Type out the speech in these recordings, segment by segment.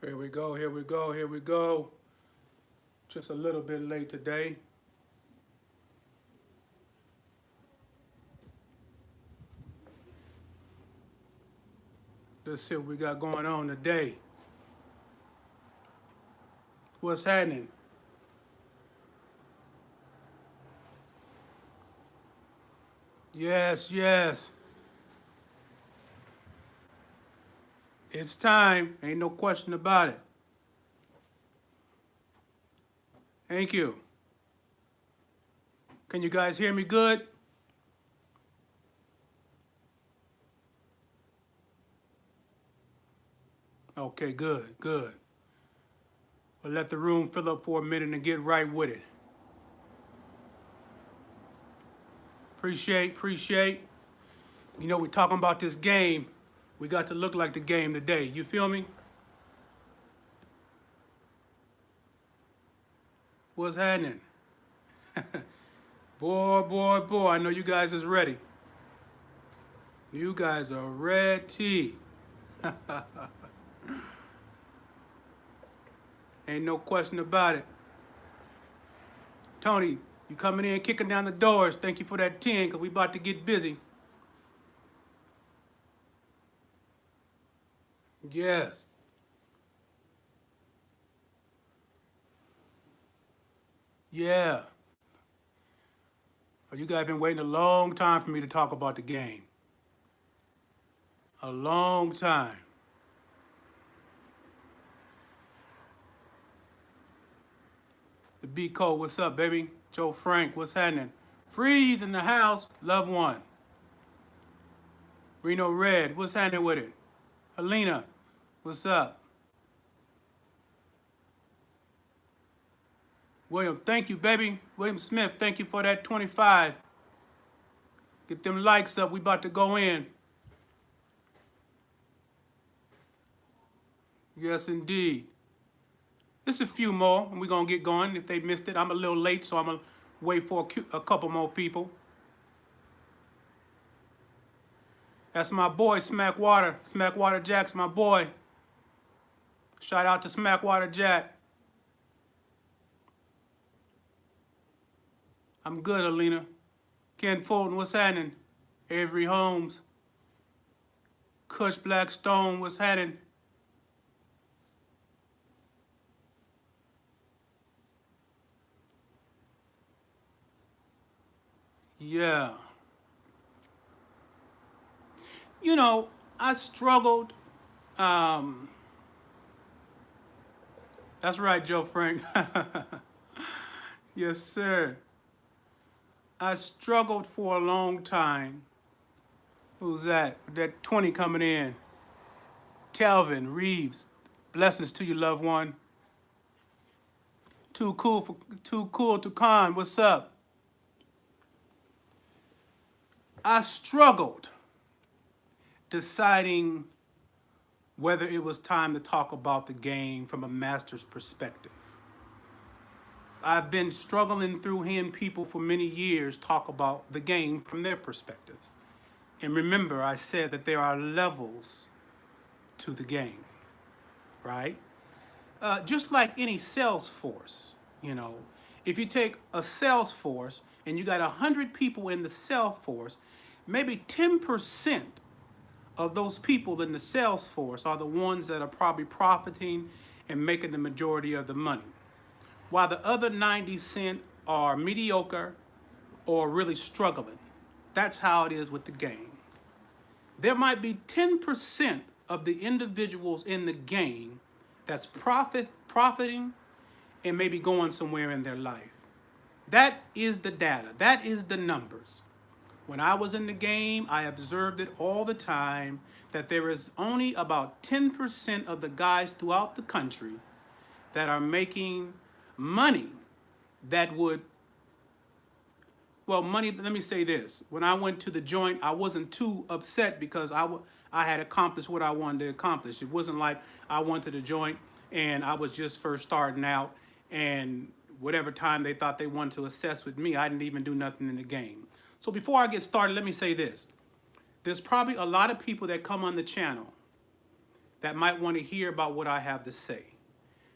Here we go, here we go, here we go. Just a little bit late today. Let's see what we got going on today. What's happening? Yes, yes. It's time. Ain't no question about it. Thank you. Can you guys hear me good? Okay, good, good. We'll let the room fill up for a minute and get right with it. Appreciate. You know, we're talking about this game. We got to look like the game today. You feel me? What's happening? Boy. I know you guys is ready. You guys are ready. Ain't no question about it. Tony, you coming in, kicking down the doors. Thank you for that 10, because we about to get busy. Yes. Yeah. You guys been waiting a long time for me to talk about the game. A long time. The B Code, what's up, baby? Joe Frank, what's happening? Freeze in the house, loved one. Reno Red, what's happening with it? Helena, what's up? William, thank you, baby. William Smith, thank you for that 25. Get them likes up, we about to go in. Yes, indeed. Just a few more, and we're going to get going. If they missed it, I'm a little late, so I'm going to wait for a couple more people. That's my boy, Smackwater. Smackwater Jack's my boy. Shout out to Smackwater Jack. I'm good, Alina. Ken Fulton, what's happening? Avery Holmes. Kush Blackstone, what's happening? Yeah. You know, I struggled. That's right, Joe Frank. Yes, sir. I struggled for a long time. Who's that? That 20 coming in. Telvin Reeves. Blessings to you, loved one. Too cool to con. What's up? I struggled deciding whether it was time to talk about the game from a master's perspective. I've been struggling through hearing people for many years talk about the game from their perspectives. And remember, I said that there are levels to the game, right? Just like any sales force, you know, if you take a sales force and you got 100 people in the sales force, maybe 10% of those people in the sales force are the ones that are probably profiting and making the majority of the money, while the other 90% are mediocre or really struggling. That's how it is with the game. There might be 10% of the individuals in the game that's profiting and maybe going somewhere in their life. That is the data. That is the numbers. When I was in the game, I observed it all the time that there is only about 10% of the guys throughout the country that are making money that would, well, money, let me say this. When I went to the joint, I wasn't too upset because I had accomplished what I wanted to accomplish. It wasn't like I went to the joint and I was just first starting out and whatever time they thought they wanted to assess with me, I didn't even do nothing in the game. So before I get started, let me say this. There's probably a lot of people that come on the channel that might want to hear about what I have to say.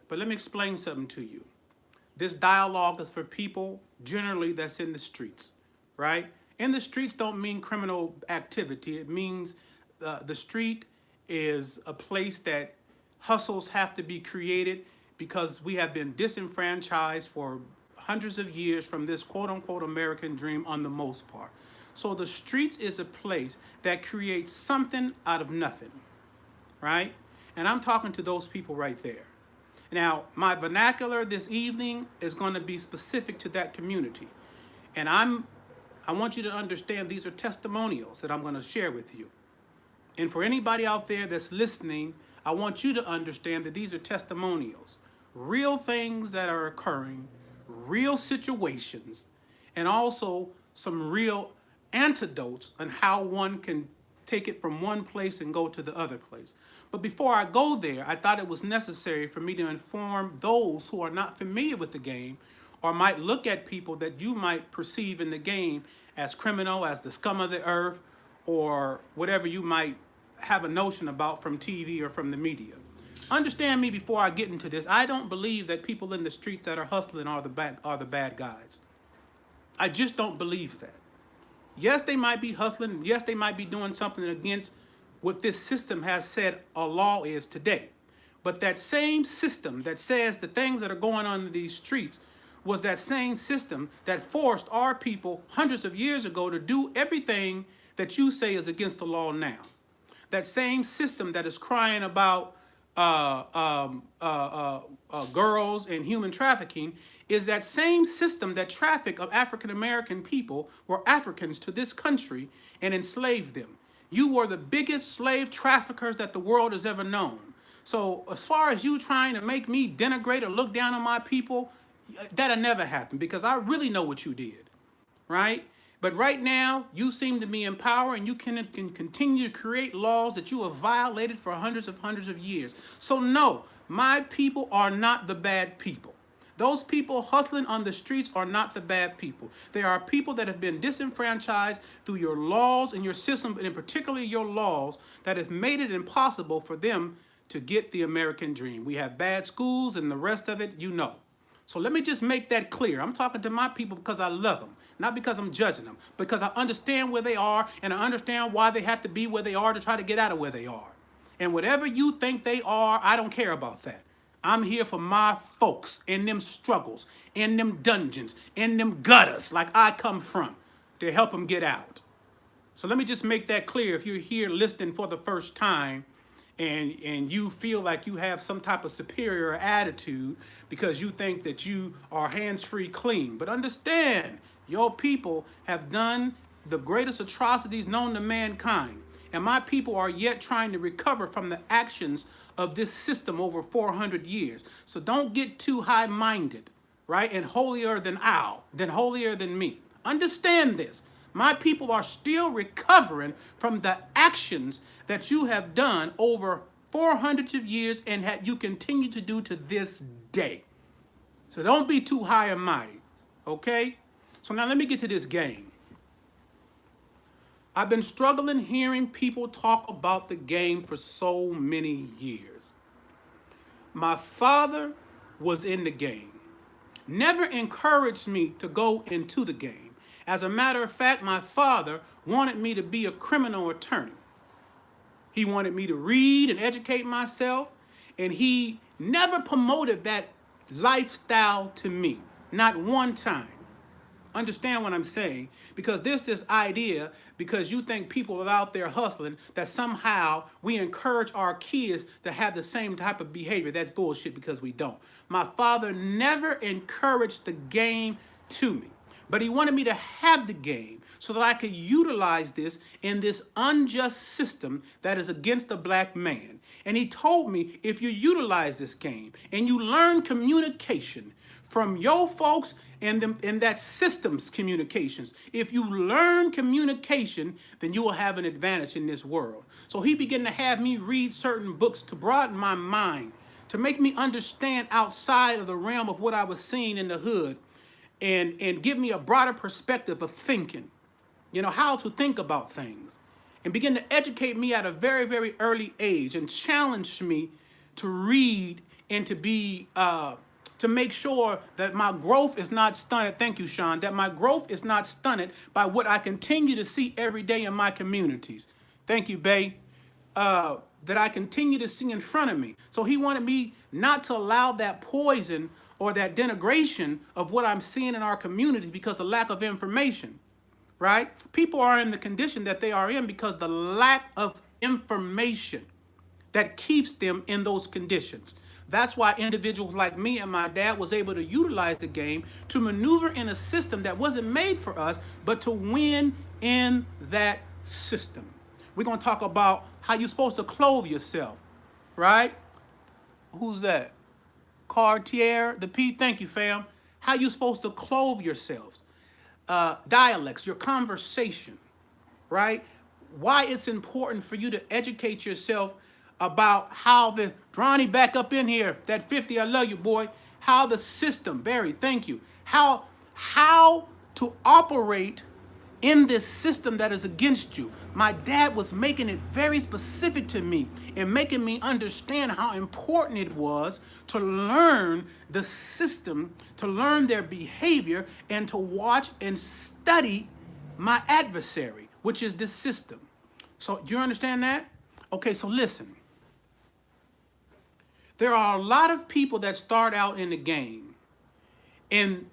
But let me explain something to you. This dialogue is for people generally that's in the streets, right? In the streets don't mean criminal activity. It means the street is a place that hustles have to be created because we have been disenfranchised for hundreds of years from this quote unquote American dream on the most part. So the streets is a place that creates something out of nothing, right? And I'm talking to those people right there. Now, my vernacular this evening is going to be specific to that community. And I want you to understand these are testimonials that I'm going to share with you. And for anybody out there that's listening, I want you to understand that these are testimonials, real things that are occurring, real situations, and also some real antidotes on how one can take it from one place and go to the other place. But before I go there, I thought it was necessary for me to inform those who are not familiar with the game or might look at people that you might perceive in the game as criminal, as the scum of the earth, or whatever you might have a notion about from TV or from the media. Understand me before I get into this. I don't believe that people in the streets that are hustling are the bad guys. I just don't believe that. Yes, they might be hustling. Yes, they might be doing something against what this system has said a law is today. But that same system that says the things that are going on in these streets was that same system that forced our people hundreds of years ago to do everything that you say is against the law now. That same system that is crying about girls and human trafficking is that same system that trafficked of African American people were Africans to this country and enslaved them. You were the biggest slave traffickers that the world has ever known. So as far as you trying to make me denigrate or look down on my people, that'll never happen because I really know what you did, right? But right now, you seem to be in power and you can continue to create laws that you have violated for hundreds of years. So no, my people are not the bad people. Those people hustling on the streets are not the bad people. They are people that have been disenfranchised through your laws and your system, and in particular your laws that have made it impossible for them to get the American dream. We have bad schools and the rest of it, you know. So let me just make that clear. I'm talking to my people because I love them, not because I'm judging them, because I understand where they are and I understand why they have to be where they are to try to get out of where they are. And whatever you think they are, I don't care about that. I'm here for my folks in them struggles, in them dungeons, in them gutters like I come from to help them get out. So let me just make that clear. If you're here listening for the first time and you feel like you have some type of superior attitude because you think that you are hands-free clean. But understand, your people have done the greatest atrocities known to mankind. And my people are yet trying to recover from the actions of this system over 400 years. So don't get too high-minded, right? And holier than holier than me. Understand this. My people are still recovering from the actions that you have done over 400 years and you continue to do to this day. So don't be too high and mighty, okay? So now let me get to this game. I've been struggling hearing people talk about the game for so many years. My father was in the game, never encouraged me to go into the game. As a matter of fact, my father wanted me to be a criminal attorney. He wanted me to read and educate myself, and he never promoted that lifestyle to me, not one time. Understand what I'm saying? Because there's this idea, because you think people are out there hustling, that somehow we encourage our kids to have the same type of behavior. That's bullshit because we don't. My father never encouraged the game to me, but he wanted me to have the game so that I could utilize this in this unjust system that is against the black man. And he told me, if you utilize this game and you learn communication from your folks and that system's communications, if you learn communication, then you will have an advantage in this world. So he began to have me read certain books to broaden my mind, to make me understand outside of the realm of what I was seeing in the hood, and give me a broader perspective of thinking, you know, how to think about things. and began to educate me at a very, very early age and challenged me to read and to be to make sure that my growth is not stunted. Thank you, Sean. That my growth is not stunted by what I continue to see every day in my communities. Thank you, Bay. That I continue to see in front of me. So he wanted me not to allow that poison or that denigration of what I'm seeing in our communities because of lack of information, right? People are in the condition that they are in because the lack of information that keeps them in those conditions. That's why individuals like me and my dad was able to utilize the game to maneuver in a system that wasn't made for us, but to win in that system. We're going to talk about how you're supposed to clothe yourself, right? Who's that? Cartier, the P, thank you, fam. How you supposed to clothe yourselves. Dialects, your conversation, right? Why it's important for you to educate yourself about how the, Dronnie back up in here, that 50, I love you, boy. How the system, Barry, thank you. How to operate in this system that is against you. My dad was making it very specific to me and making me understand how important it was to learn the system, to learn their behavior, and to watch and study my adversary, which is this system. So do you understand that? Okay, so listen. There are a lot of people that start out in the game and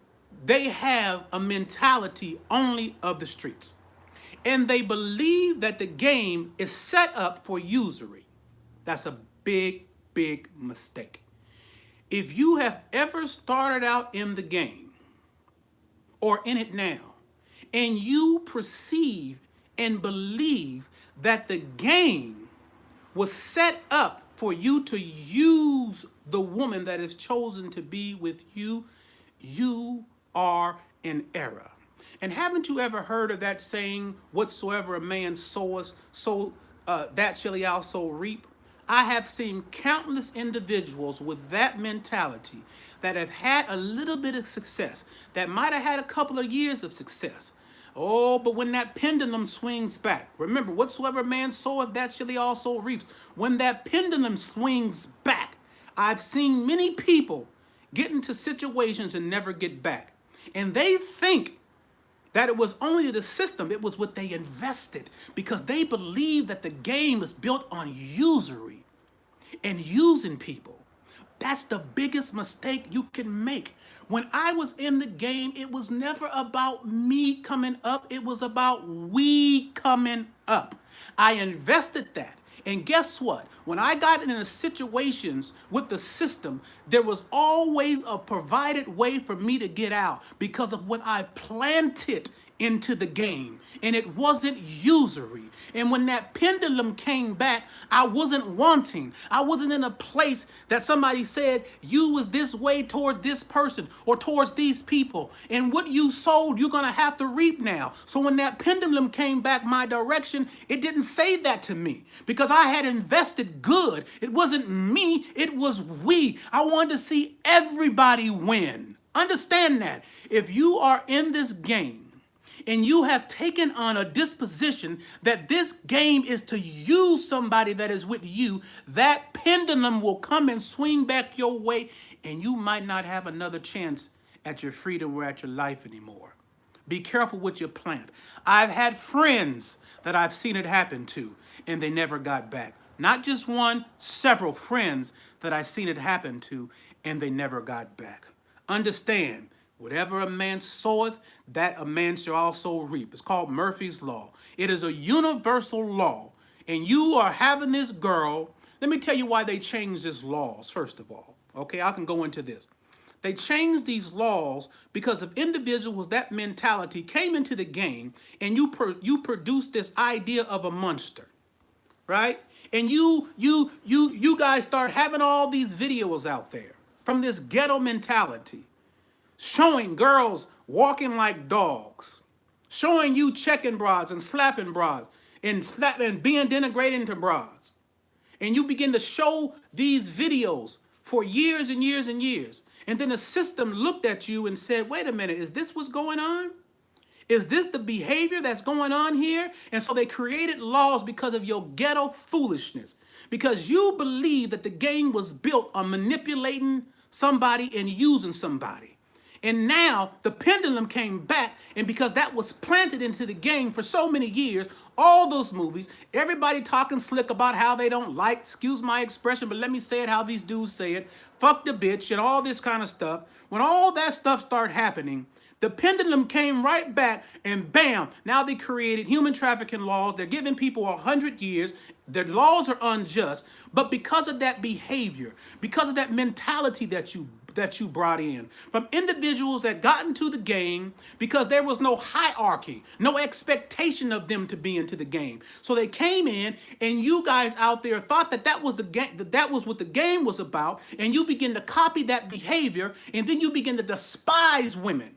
they have a mentality only of the streets. And they believe that the game is set up for usury. That's a big, big mistake. If you have ever started out in the game or in it now, and you perceive and believe that the game was set up for you to use the woman that is chosen to be with you, you are in error. And haven't you ever heard of that saying, whatsoever a man soweth, that shall he also reap? I have seen countless individuals with that mentality that have had a little bit of success, that might have had a couple of years of success. Oh, but when that pendulum swings back, remember, whatsoever a man soweth, that shall he also reaps. When that pendulum swings back, I've seen many people get into situations and never get back. And they think that it was only the system, it was what they invested, because they believe that the game is built on usury and using people. That's the biggest mistake you can make. When I was in the game, it was never about me coming up. It was about we coming up. I invested that. And guess what? When I got into situations with the system, there was always a provided way for me to get out because of what I planted into the game. And it wasn't usury. And when that pendulum came back, I wasn't wanting. I wasn't in a place that somebody said, you was this way towards this person or towards these people. And what you sowed, you're going to have to reap now. So when that pendulum came back my direction, it didn't say that to me because I had invested good. It wasn't me, it was we. I wanted to see everybody win. Understand that. If you are in this game, and you have taken on a disposition that this game is to use somebody that is with you, that pendulum will come and swing back your way, and you might not have another chance at your freedom or at your life anymore. Be careful what you plant. I've had friends that I've seen it happen to, and they never got back. Not just one, several friends that I've seen it happen to, and they never got back. Understand, whatever a man soweth, that a man shall also reap. It's called Murphy's Law. It is a universal law. And you are having this girl. Let me tell you why they changed these laws, first of all. Okay, I can go into this. They changed these laws because of individuals with that mentality came into the game and you produced this idea of a monster, right? And you guys start having all these videos out there from this ghetto mentality, showing girls walking like dogs, showing you checking bras and slapping bras and being denigrating to bras. And you begin to show these videos for years and years and years. And then the system looked at you and said, wait a minute, is this what's going on? Is this the behavior that's going on here? And so they created laws because of your ghetto foolishness. Because you believe that the game was built on manipulating somebody and using somebody. And now the pendulum came back, and because that was planted into the game for so many years, all those movies, everybody talking slick about how they don't like, excuse my expression, but let me say it how these dudes say it, fuck the bitch and all this kind of stuff. When all that stuff started happening, the pendulum came right back, and bam, now they created human trafficking laws. They're giving people 100 years. Their laws are unjust, but because of that behavior, because of that mentality that you brought in from individuals that got into the game, because there was no hierarchy, no expectation of them to be into the game. So they came in, and you guys out there thought that that was the game, that was what the game was about, and you begin to copy that behavior, and then you begin to despise women,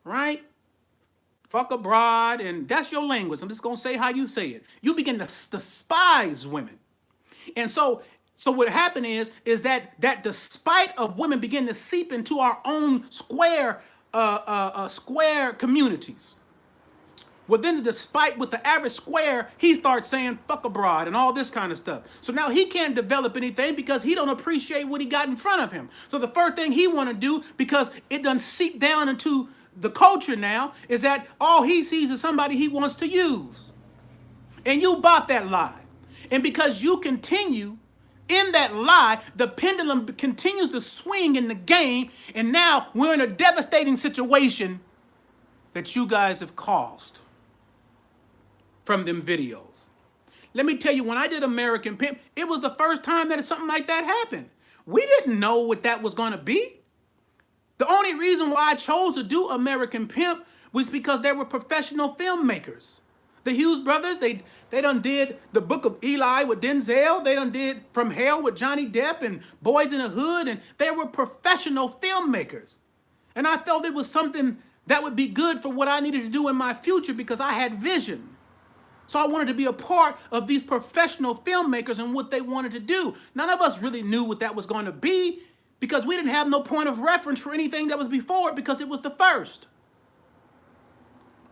right? Fuck abroad, and that's your language. I'm just gonna say how you say it. You begin to despise women, and so what happened is that despite of women begin to seep into our own square communities. Well, then despite with the average square, he starts saying fuck abroad and all this kind of stuff. So now he can't develop anything because he don't appreciate what he got in front of him. So the first thing he want to do, because it done seep down into the culture now, is that all he sees is somebody he wants to use. And you bought that lie. And because you continue in that lie, the pendulum continues to swing in the game, and now we're in a devastating situation that you guys have caused from them videos. Let me tell you, when I did American Pimp, it was the first time that something like that happened. We didn't know what that was going to be. The only reason why I chose to do American Pimp was because they were professional filmmakers. The Hughes brothers, they done did The Book of Eli with Denzel. They done did From Hell with Johnny Depp and Boys in the Hood. And they were professional filmmakers. And I felt it was something that would be good for what I needed to do in my future because I had vision. So I wanted to be a part of these professional filmmakers and what they wanted to do. None of us really knew what that was going to be because we didn't have no point of reference for anything that was before it because it was the first.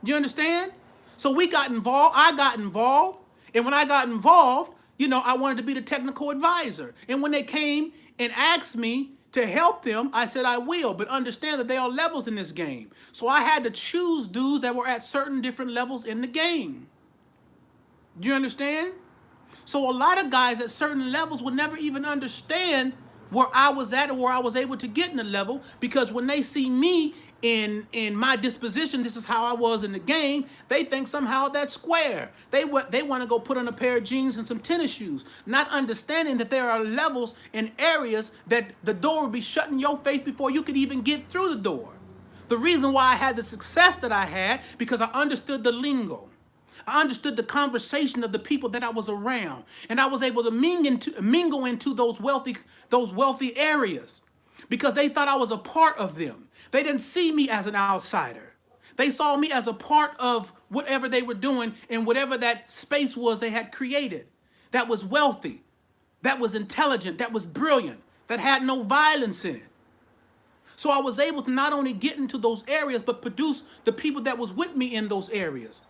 You understand? So we got involved, I got involved, and when I got involved, you know, I wanted to be the technical advisor. And when they came and asked me to help them, I said I will, but understand that there are levels in this game. So I had to choose dudes that were at certain different levels in the game. Do you understand? So a lot of guys at certain levels would never even understand where I was at or where I was able to get in the level, because when they see me in my disposition, this is how I was in the game, they think somehow that's square. They want to go put on a pair of jeans and some tennis shoes, not understanding that there are levels and areas that the door would be shut in your face before you could even get through the door. The reason why I had the success that I had, because I understood the lingo. I understood the conversation of the people that I was around, and I was able to mingle into those wealthy areas because they thought I was a part of them. They didn't see me as an outsider. They saw me as a part of whatever they were doing and whatever that space was they had created. That was wealthy, that was intelligent, that was brilliant, that had no violence in it. So I was able to not only get into those areas, but produce the people that was with me in those areas.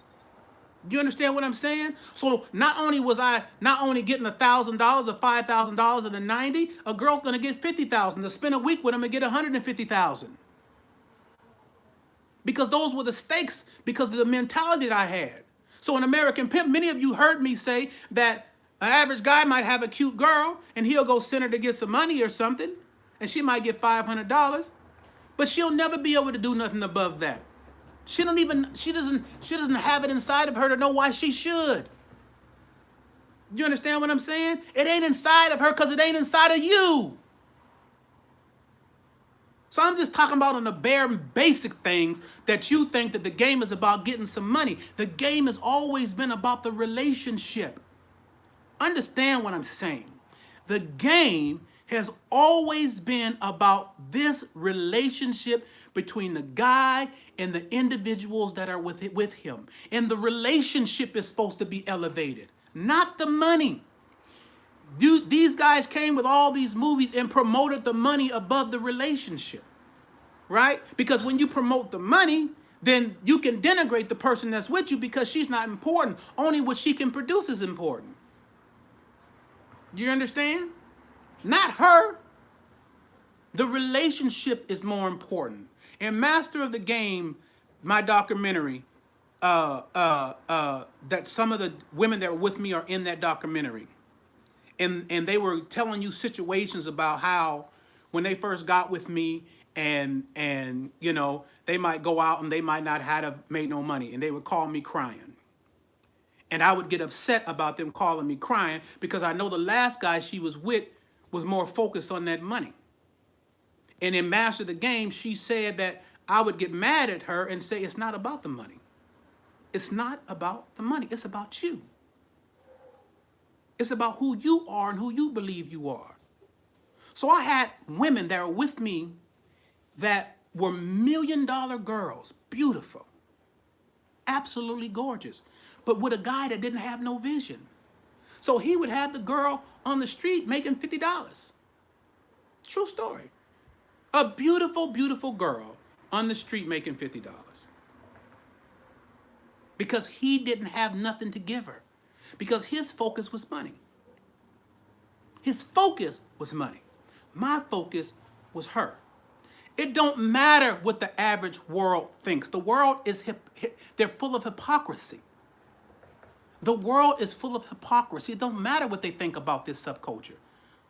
You understand what I'm saying? So not only was I getting $1,000 or $5,000 and a 90, a girl's gonna get $50,000 to spend a week with them and get $150,000. Because those were the stakes, because of the mentality that I had. So in American Pimp, many of you heard me say that an average guy might have a cute girl and he'll go send her to get some money or something, and she might get $500, but she'll never be able to do nothing above that. She doesn't have it inside of her to know why she should. You understand what I'm saying? It ain't inside of her because it ain't inside of you. So I'm just talking about on the bare basic things that you think that the game is about getting some money. The game has always been about the relationship. Understand what I'm saying? The game has always been about this relationship between the guy and the individuals that are with him. And the relationship is supposed to be elevated, not the money. These guys came with all these movies and promoted the money above the relationship, right? Because when you promote the money, then you can denigrate the person that's with you because she's not important. Only what she can produce is important. Do you understand? Not her. The relationship is more important. In Master of the Game, my documentary, that some of the women that were with me are in that documentary. And they were telling you situations about how when they first got with me and you know, they might go out and they might not have made no money and they would call me crying. And I would get upset about them calling me crying because I know the last guy she was with was more focused on that money. And in Master the Game, she said that I would get mad at her and say, it's not about the money. It's not about the money. It's about you. It's about who you are and who you believe you are. So I had women that were with me that were $1 million girls, beautiful, absolutely gorgeous, but with a guy that didn't have no vision. So he would have the girl on the street making $50. True story. A beautiful, beautiful girl on the street making $50. Because he didn't have nothing to give her. Because his focus was money. His focus was money. My focus was her. It don't matter what the average world thinks. The world is, they're full of hypocrisy. The world is full of hypocrisy. It don't matter what they think about this subculture.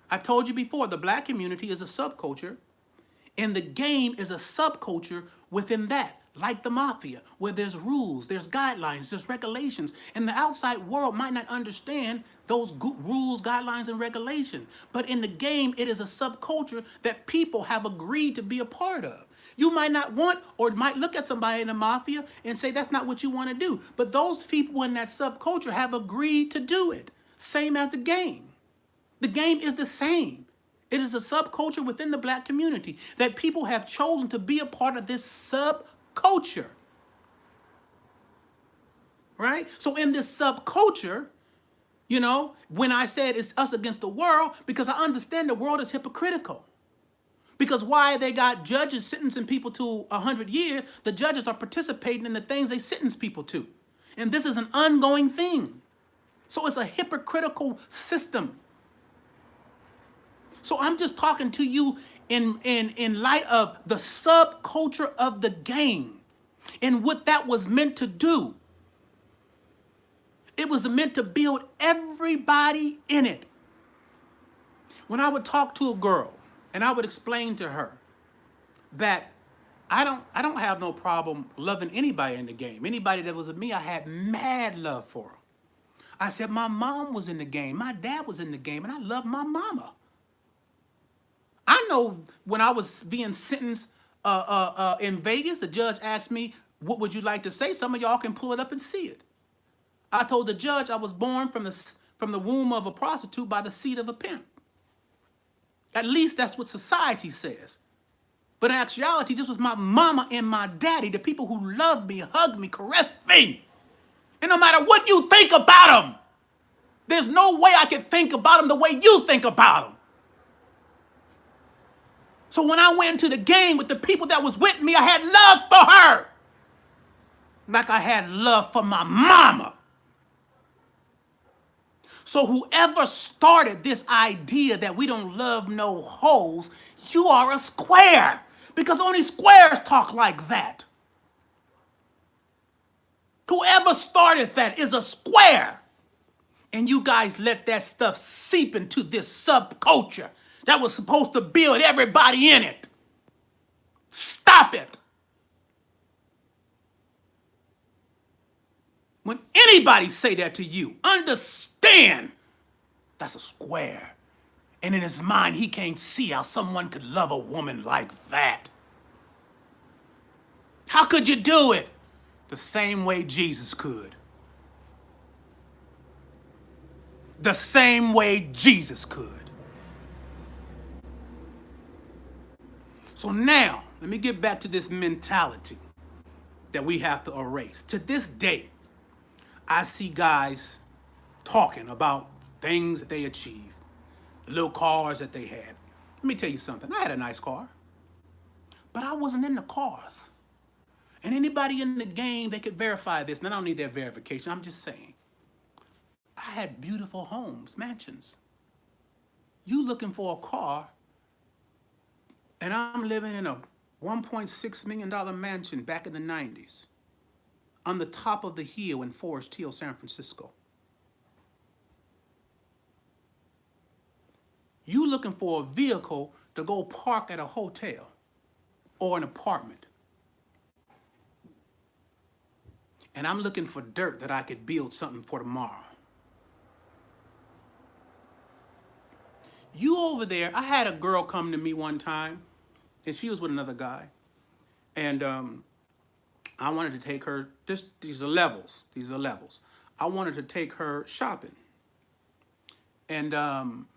I told you before, the black community is a subculture, and the game is a subculture within that, like the mafia, where there's rules, there's guidelines, there's regulations, and the outside world might not understand those rules, guidelines, and regulations. But in the game, it is a subculture that people have agreed to be a part of. You might not want or might look at somebody in the mafia and say that's not what you want to do. But those people in that subculture have agreed to do it. Same as the game. The game is the same. It is a subculture within the black community that people have chosen to be a part of this subculture. Right? So in this subculture, you know, when I said it's us against the world, because I understand the world is hypocritical. Because why they got judges sentencing people to 100 years, the judges are participating in the things they sentence people to. And this is an ongoing thing. So it's a hypocritical system. So I'm just talking to you in light of the subculture of the game and what that was meant to do. It was meant to build everybody in it. When I would talk to a girl and I would explain to her that I don't have no problem loving anybody in the game. Anybody that was with me, I had mad love for them. I said my mom was in the game, my dad was in the game, and I loved my mama. I know when I was being sentenced in Vegas, the judge asked me, what would you like to say? Some of y'all can pull it up and see it. I told the judge I was born from the womb of a prostitute by the seed of a pimp. At least that's what society says. But in actuality, this was my mama and my daddy, the people who loved me, hugged me, caressed me. And no matter what you think about them, there's no way I could think about them the way you think about them. So when I went into the game with the people that was with me, I had love for her. Like I had love for my mama. So whoever started this idea that we don't love no hoes, you are a square. Because only squares talk like that. Whoever started that is a square. And you guys let that stuff seep into this subculture that was supposed to build everybody in it. Stop it. When anybody say that to you, understand that's a square. And in his mind, he can't see how someone could love a woman like that. How could you do it? The same way Jesus could. The same way Jesus could. So now, let me get back to this mentality that we have to erase. To this day, I see guys talking about things that they achieved, little cars that they had. Let me tell you something. I had a nice car, but I wasn't into cars. And anybody in the game, they could verify this. And I don't need that verification. I'm just saying. I had beautiful homes, mansions. You looking for a car, and I'm living in a $1.6 million mansion back in the 90s on the top of the hill in Forest Hill, San Francisco. You looking for a vehicle to go park at a hotel or an apartment. And I'm looking for dirt that I could build something for tomorrow. You over there, I had a girl come to me one time, and she was with another guy. And I wanted to take her, these are levels. I wanted to take her shopping. And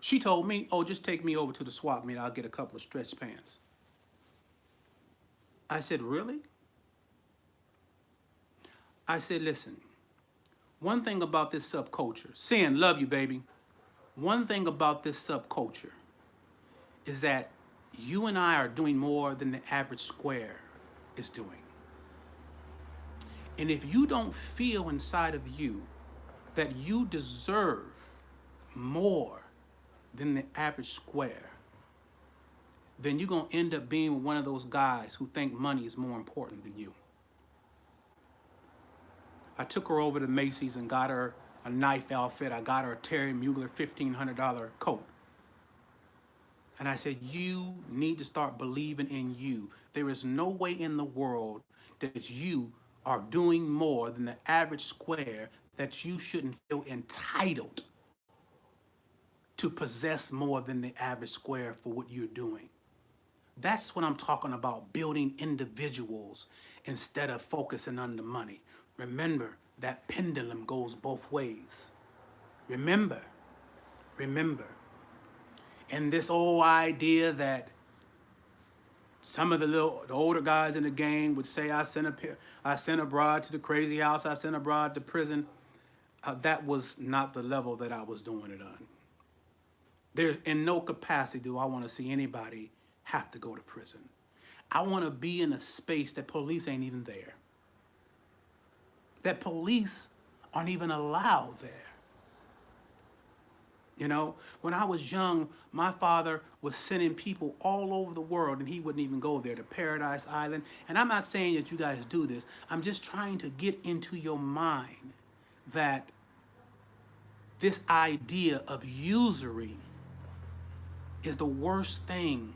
she told me, oh, just take me over to the swap meet. I'll get a couple of stretch pants. I said, really? I said, listen, one thing about this subculture, Sin, love you, baby. One thing about this subculture is that you and I are doing more than the average square is doing. And if you don't feel inside of you that you deserve more than the average square, then you're going to end up being one of those guys who think money is more important than you. I took her over to Macy's and got her a knife outfit. I got her a Terry Mugler $1,500 coat. And I said, you need to start believing in you. There is no way in the world that you are doing more than the average square that you shouldn't feel entitled to possess more than the average square for what you're doing. That's what I'm talking about, building individuals instead of focusing on the money. Remember, that pendulum goes both ways. Remember. And this old idea that some of the older guys in the gang would say, I sent a broad to the crazy house, I sent a broad to prison. That was not the level that I was doing it on. There's in no capacity do I want to see anybody have to go to prison. I want to be in a space that police ain't even there. That police aren't even allowed there. You know, when I was young, my father was sending people all over the world, and he wouldn't even go there, to Paradise Island. And I'm not saying that you guys do this. I'm just trying to get into your mind that this idea of usury is the worst thing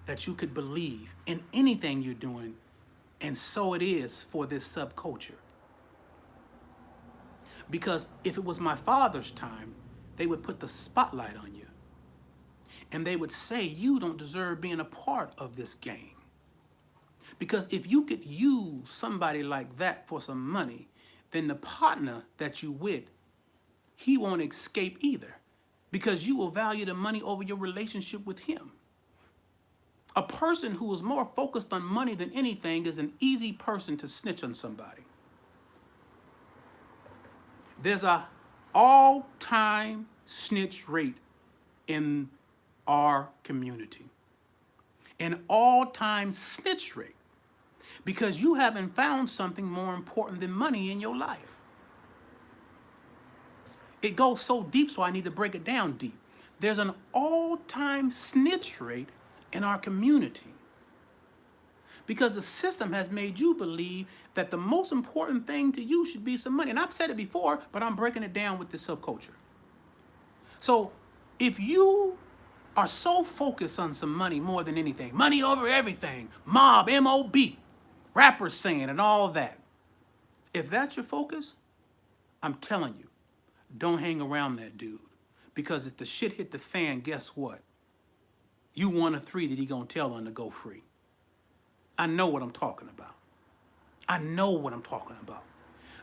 that you could believe in anything you're doing, and so it is for this subculture. Because if it was my father's time, they would put the spotlight on you. And they would say, you don't deserve being a part of this game. Because if you could use somebody like that for some money, then the partner that you with, he won't escape either. Because you will value the money over your relationship with him. A person who is more focused on money than anything is an easy person to snitch on somebody. There's a all-time snitch rate in our community. An all-time snitch rate. Because you haven't found something more important than money in your life. It goes so deep, so I need to break it down deep. There's an all-time snitch rate in our community. Because the system has made you believe that the most important thing to you should be some money. And I've said it before, but I'm breaking it down with this subculture. So if you are so focused on some money more than anything, money over everything, mob, M-O-B, rappers saying and all that, if that's your focus, I'm telling you, don't hang around that dude. Because if the shit hit the fan, guess what? You one of three that he gonna tell on to go free. I know what I'm talking about.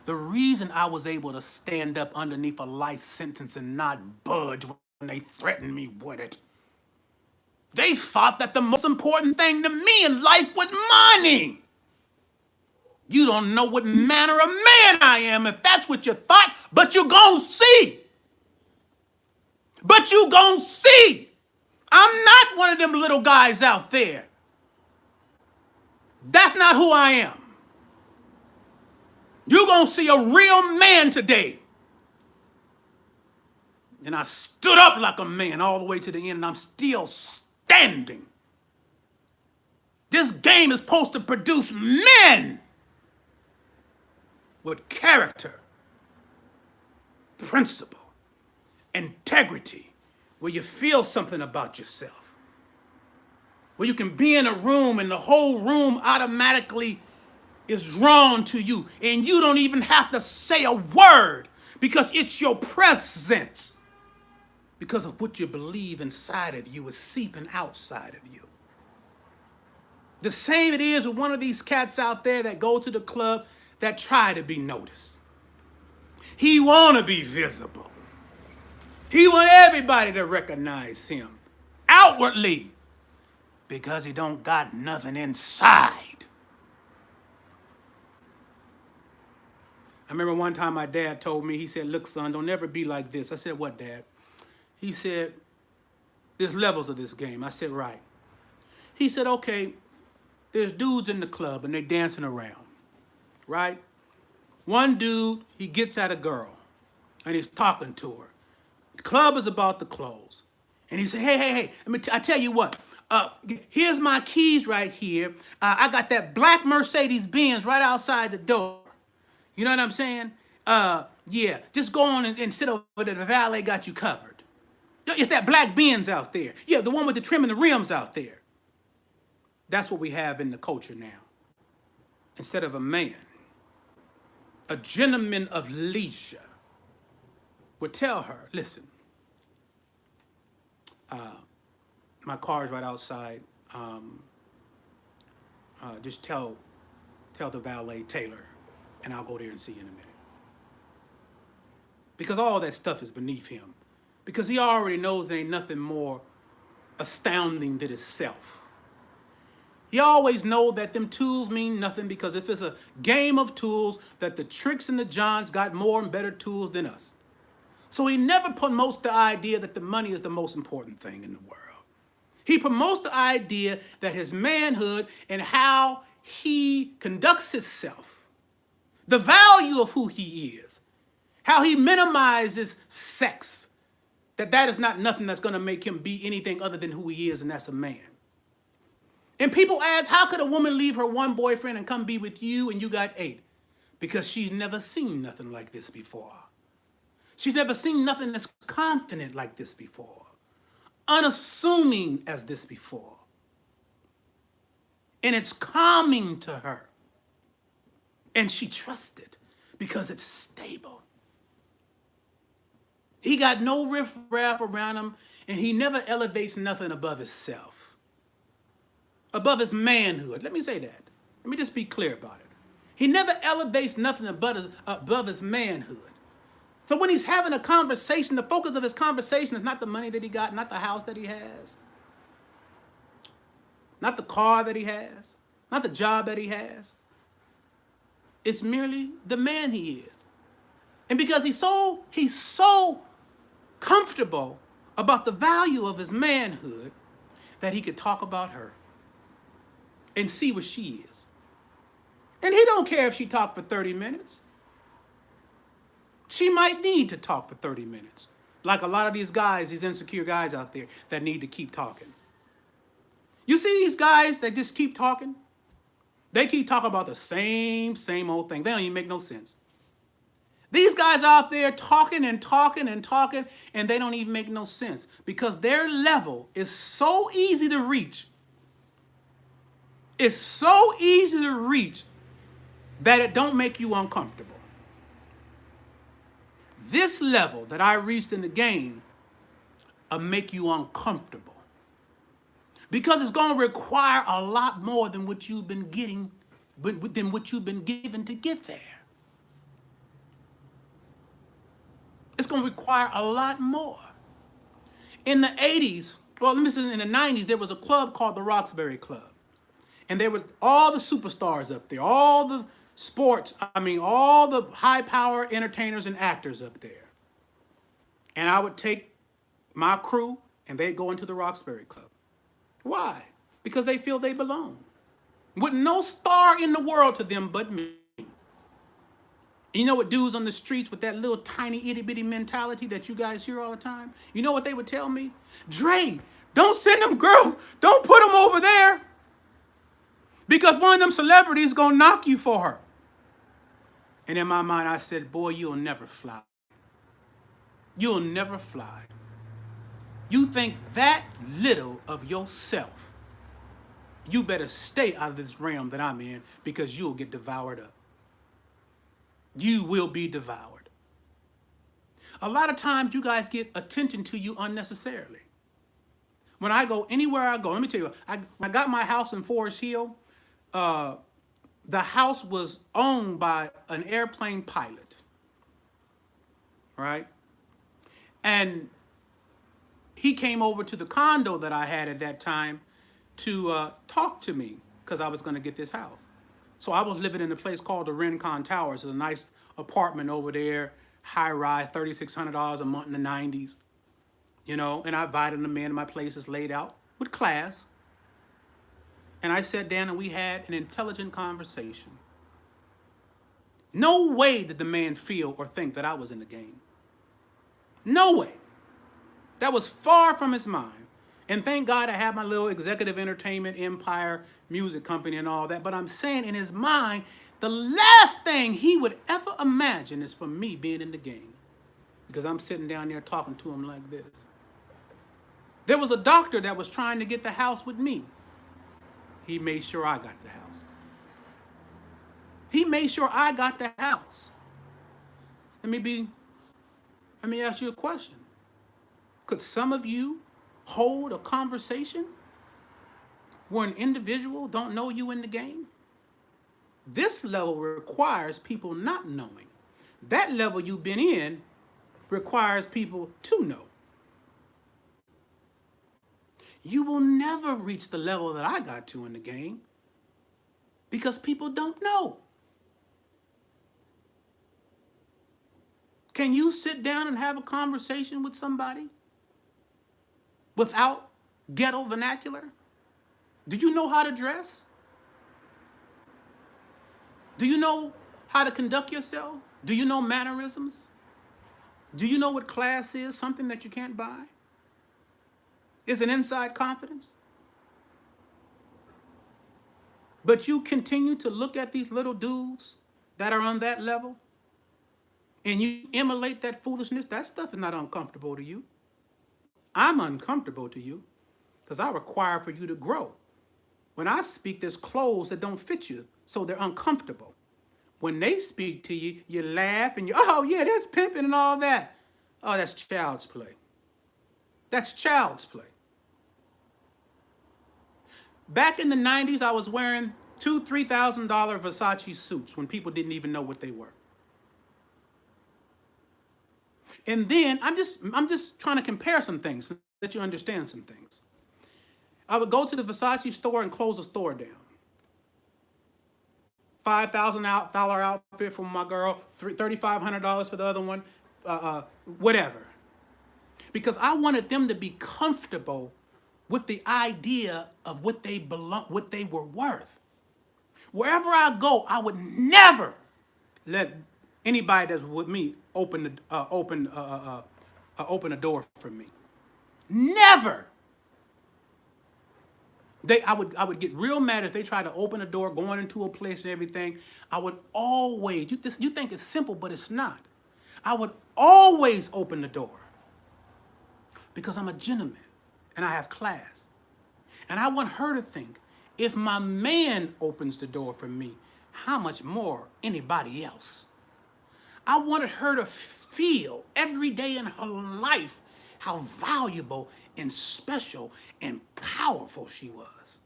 The reason I was able to stand up underneath a life sentence and not budge when they threatened me with it. They thought that the most important thing to me in life was money. You don't know what manner of man I am if that's what you thought, but you gon' see. I'm not one of them little guys out there That's not who I am. You're going to see a real man today. And I stood up like a man all the way to the end, and I'm still standing. This game is supposed to produce men with character, principle, integrity, where you feel something about yourself, where you can be in a room and the whole room automatically is drawn to you, and you don't even have to say a word because it's your presence, because of what you believe inside of you is seeping outside of you. The same it is with one of these cats out there that go to the club that try to be noticed. He want to be visible. He want everybody to recognize him outwardly because he don't got nothing inside. I remember one time my dad told me, he said, look, son, don't ever be like this. I said, what, Dad? He said, there's levels of this game. I said, right. He said, okay, there's dudes in the club and they dancing around, right? One dude, he gets at a girl and he's talking to her. The club is about to close. And he said, hey, I tell you what, here's my keys right here. I got that black Mercedes Benz right outside the door. You know what I'm saying? Yeah, just go on and sit over there. The valet got you covered. It's that black Benz out there. Yeah, the one with the trim and the rims out there. That's what we have in the culture now. Instead of a man, a gentleman of leisure would tell her, listen, my car's right outside. Just tell the valet, Taylor, and I'll go there and see you in a minute. Because all that stuff is beneath him. Because he already knows there ain't nothing more astounding than himself. He always knows that them tools mean nothing, because if it's a game of tools, that the Tricks and the Johns got more and better tools than us. So he never promotes the idea that the money is the most important thing in the world. He promotes the idea that his manhood and how he conducts himself, the value of who he is, how he minimizes sex, that is not nothing that's going to make him be anything other than who he is, and that's a man. And people ask, how could a woman leave her one boyfriend and come be with you and you got 8? Because she's never seen nothing like this before. She's never seen nothing that's confident like this before, unassuming as this before. And it's calming to her. And she trusts it because it's stable. He got no riffraff around him, and he never elevates nothing above himself, above his manhood. Let me say that. Let me just be clear about it. He never elevates nothing above his manhood. So when he's having a conversation, the focus of his conversation is not the money that he got, not the house that he has, not the car that he has, not the job that he has. It's merely the man he is. And because he's so comfortable about the value of his manhood that he could talk about her and see what she is. And he don't care if she talked for 30 minutes. She might need to talk for 30 minutes. Like a lot of these guys, these insecure guys out there that need to keep talking. You see these guys that just keep talking? They keep talking about the same old thing. They don't even make no sense. These guys out there talking and talking and talking, and they don't even make no sense because their level is so easy to reach. It's so easy to reach that it don't make you uncomfortable. This level that I reached in the game will make you uncomfortable because it's going to require a lot more than what you've been getting, than what you've been given to get there. It's going to require a lot more. In the 80s, well, let me say in the 90s, there was a club called the Roxbury Club. And there were all the superstars up there, all the all the high-power entertainers and actors up there. And I would take my crew, and they'd go into the Roxbury Club. Why? Because they feel they belong. with no star in the world to them but me. You know what dudes on the streets with that little tiny itty bitty mentality that you guys hear all the time? You know what they would tell me? Dre, don't send them girls. Don't put them over there. Because one of them celebrities gonna knock you for her. And in my mind, I said, boy, you'll never fly. You'll never fly. You think that little of yourself. You better stay out of this realm that I'm in because you'll get devoured up. You will be devoured. A lot of times you guys get attention to you unnecessarily. When I go anywhere I go, let me tell you, I got my house in Forest Hill. The house was owned by an airplane pilot, right? And he came over to the condo that I had at that time to talk to me because I was going to get this house. So I was living in a place called the Rincon Towers. It's a nice apartment over there, high rise, $3,600 a month in the 90s. You know, and I invited him in. My place is laid out with class. And I sat down and we had an intelligent conversation. No way did the man feel or think that I was in the game. No way. That was far from his mind. And thank God I have my little executive entertainment empire music company and all that. But I'm saying in his mind, the last thing he would ever imagine is for me being in the game. Because I'm sitting down there talking to him like this. There was a doctor that was trying to get the house with me. He made sure I got the house. He made sure I got the house. Let me ask you a question. Could some of you hold a conversation where an individual don't know you in the game? This level requires people not knowing. That level you've been in requires people to know. You will never reach the level that I got to in the game because people don't know. Can you sit down and have a conversation with somebody without ghetto vernacular? Do you know how to dress? Do you know how to conduct yourself? Do you know mannerisms? Do you know what class is, something that you can't buy? Is an inside confidence? But you continue to look at these little dudes that are on that level and you emulate that foolishness. That stuff is not uncomfortable to you. I'm uncomfortable to you because I require for you to grow. When I speak, there's clothes that don't fit you, so they're uncomfortable. When they speak to you, you laugh and you, oh yeah, that's pimping and all that. Oh, that's child's play. That's child's play. Back in the 90s, I was wearing $2,000, $3,000 Versace suits when people didn't even know what they were. And then I'm just trying to compare some things so that you understand some things. I would go to the Versace store and close the store down. $5,000 outfit for my girl, $3,500 for the other one, whatever. Because I wanted them to be comfortable with the idea of what they were worth. Wherever I go, I would never let anybody that's with me open a door for me. Never. I would get real mad if they tried to open a door, going into a place and everything. I would always, you think it's simple, but it's not. I would always open the door because I'm a gentleman and I have class. And I want her to think, if my man opens the door for me, how much more anybody else? I wanted her to feel every day in her life how valuable and special and powerful she was.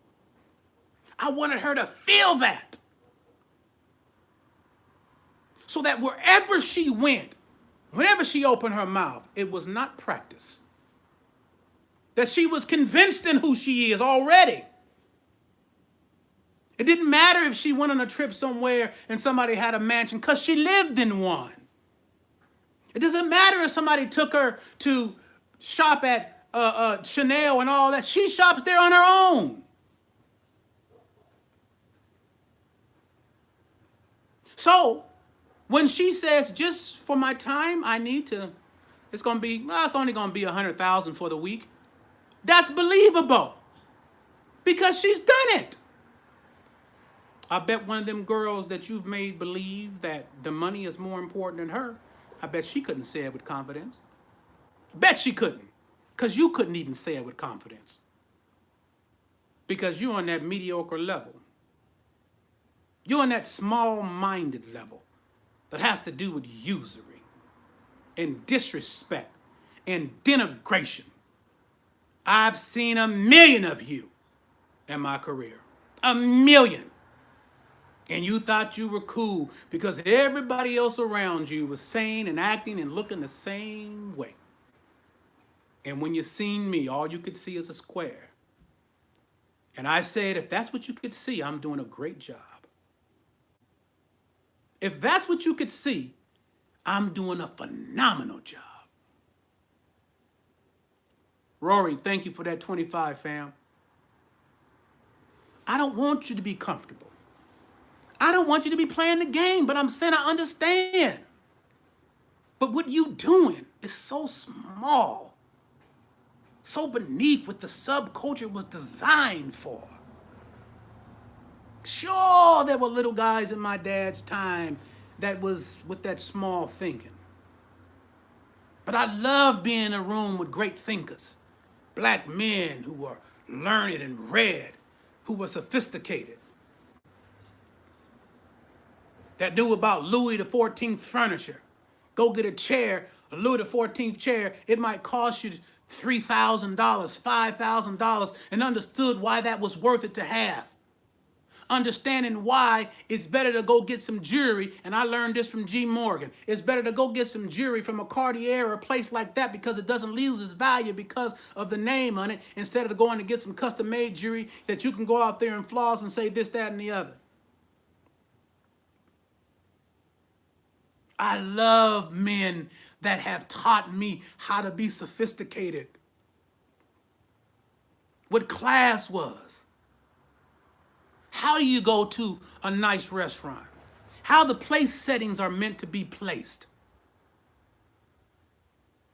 I wanted her to feel that. So that wherever she went, whenever she opened her mouth, it was not practice. That she was convinced in who she is already. It didn't matter if she went on a trip somewhere and somebody had a mansion because she lived in one. It doesn't matter if somebody took her to shop at Chanel and all that. She shops there on her own. So when she says, just for my time, I need to, it's going to be, well, it's only going to be 100,000 for the week. That's believable because she's done it. I bet one of them girls that you've made believe that the money is more important than her, I bet she couldn't say it with confidence. Bet she couldn't, because you couldn't even say it with confidence. Because you're on that mediocre level. You're on that small-minded level that has to do with usury and disrespect and denigration. I've seen 1,000,000 of you in my career. 1,000,000. And you thought you were cool because everybody else around you was saying and acting and looking the same way. And when you seen me, all you could see is a square. And I said, if that's what you could see, I'm doing a great job. If that's what you could see, I'm doing a phenomenal job. Rory, thank you for that 25, fam. I don't want you to be comfortable. I don't want you to be playing the game, but I'm saying I understand. But what you doing is so small, so beneath what the subculture was designed for. Sure, there were little guys in my dad's time that was with that small thinking. But I love being in a room with great thinkers, black men who were learned and read, who were sophisticated, that knew about Louis XIV furniture. Go get a chair, a Louis XIV chair, it might cost you $3,000, $5,000, and understood why that was worth it to have. Understanding why it's better to go get some jewelry, and I learned this from G. Morgan. It's better to go get some jewelry from a Cartier or a place like that because it doesn't lose its value because of the name on it, instead of going to get some custom-made jewelry that you can go out there and floss and say this, that, and the other. I love men that have taught me how to be sophisticated. What class was. How do you go to a nice restaurant? How the place settings are meant to be placed.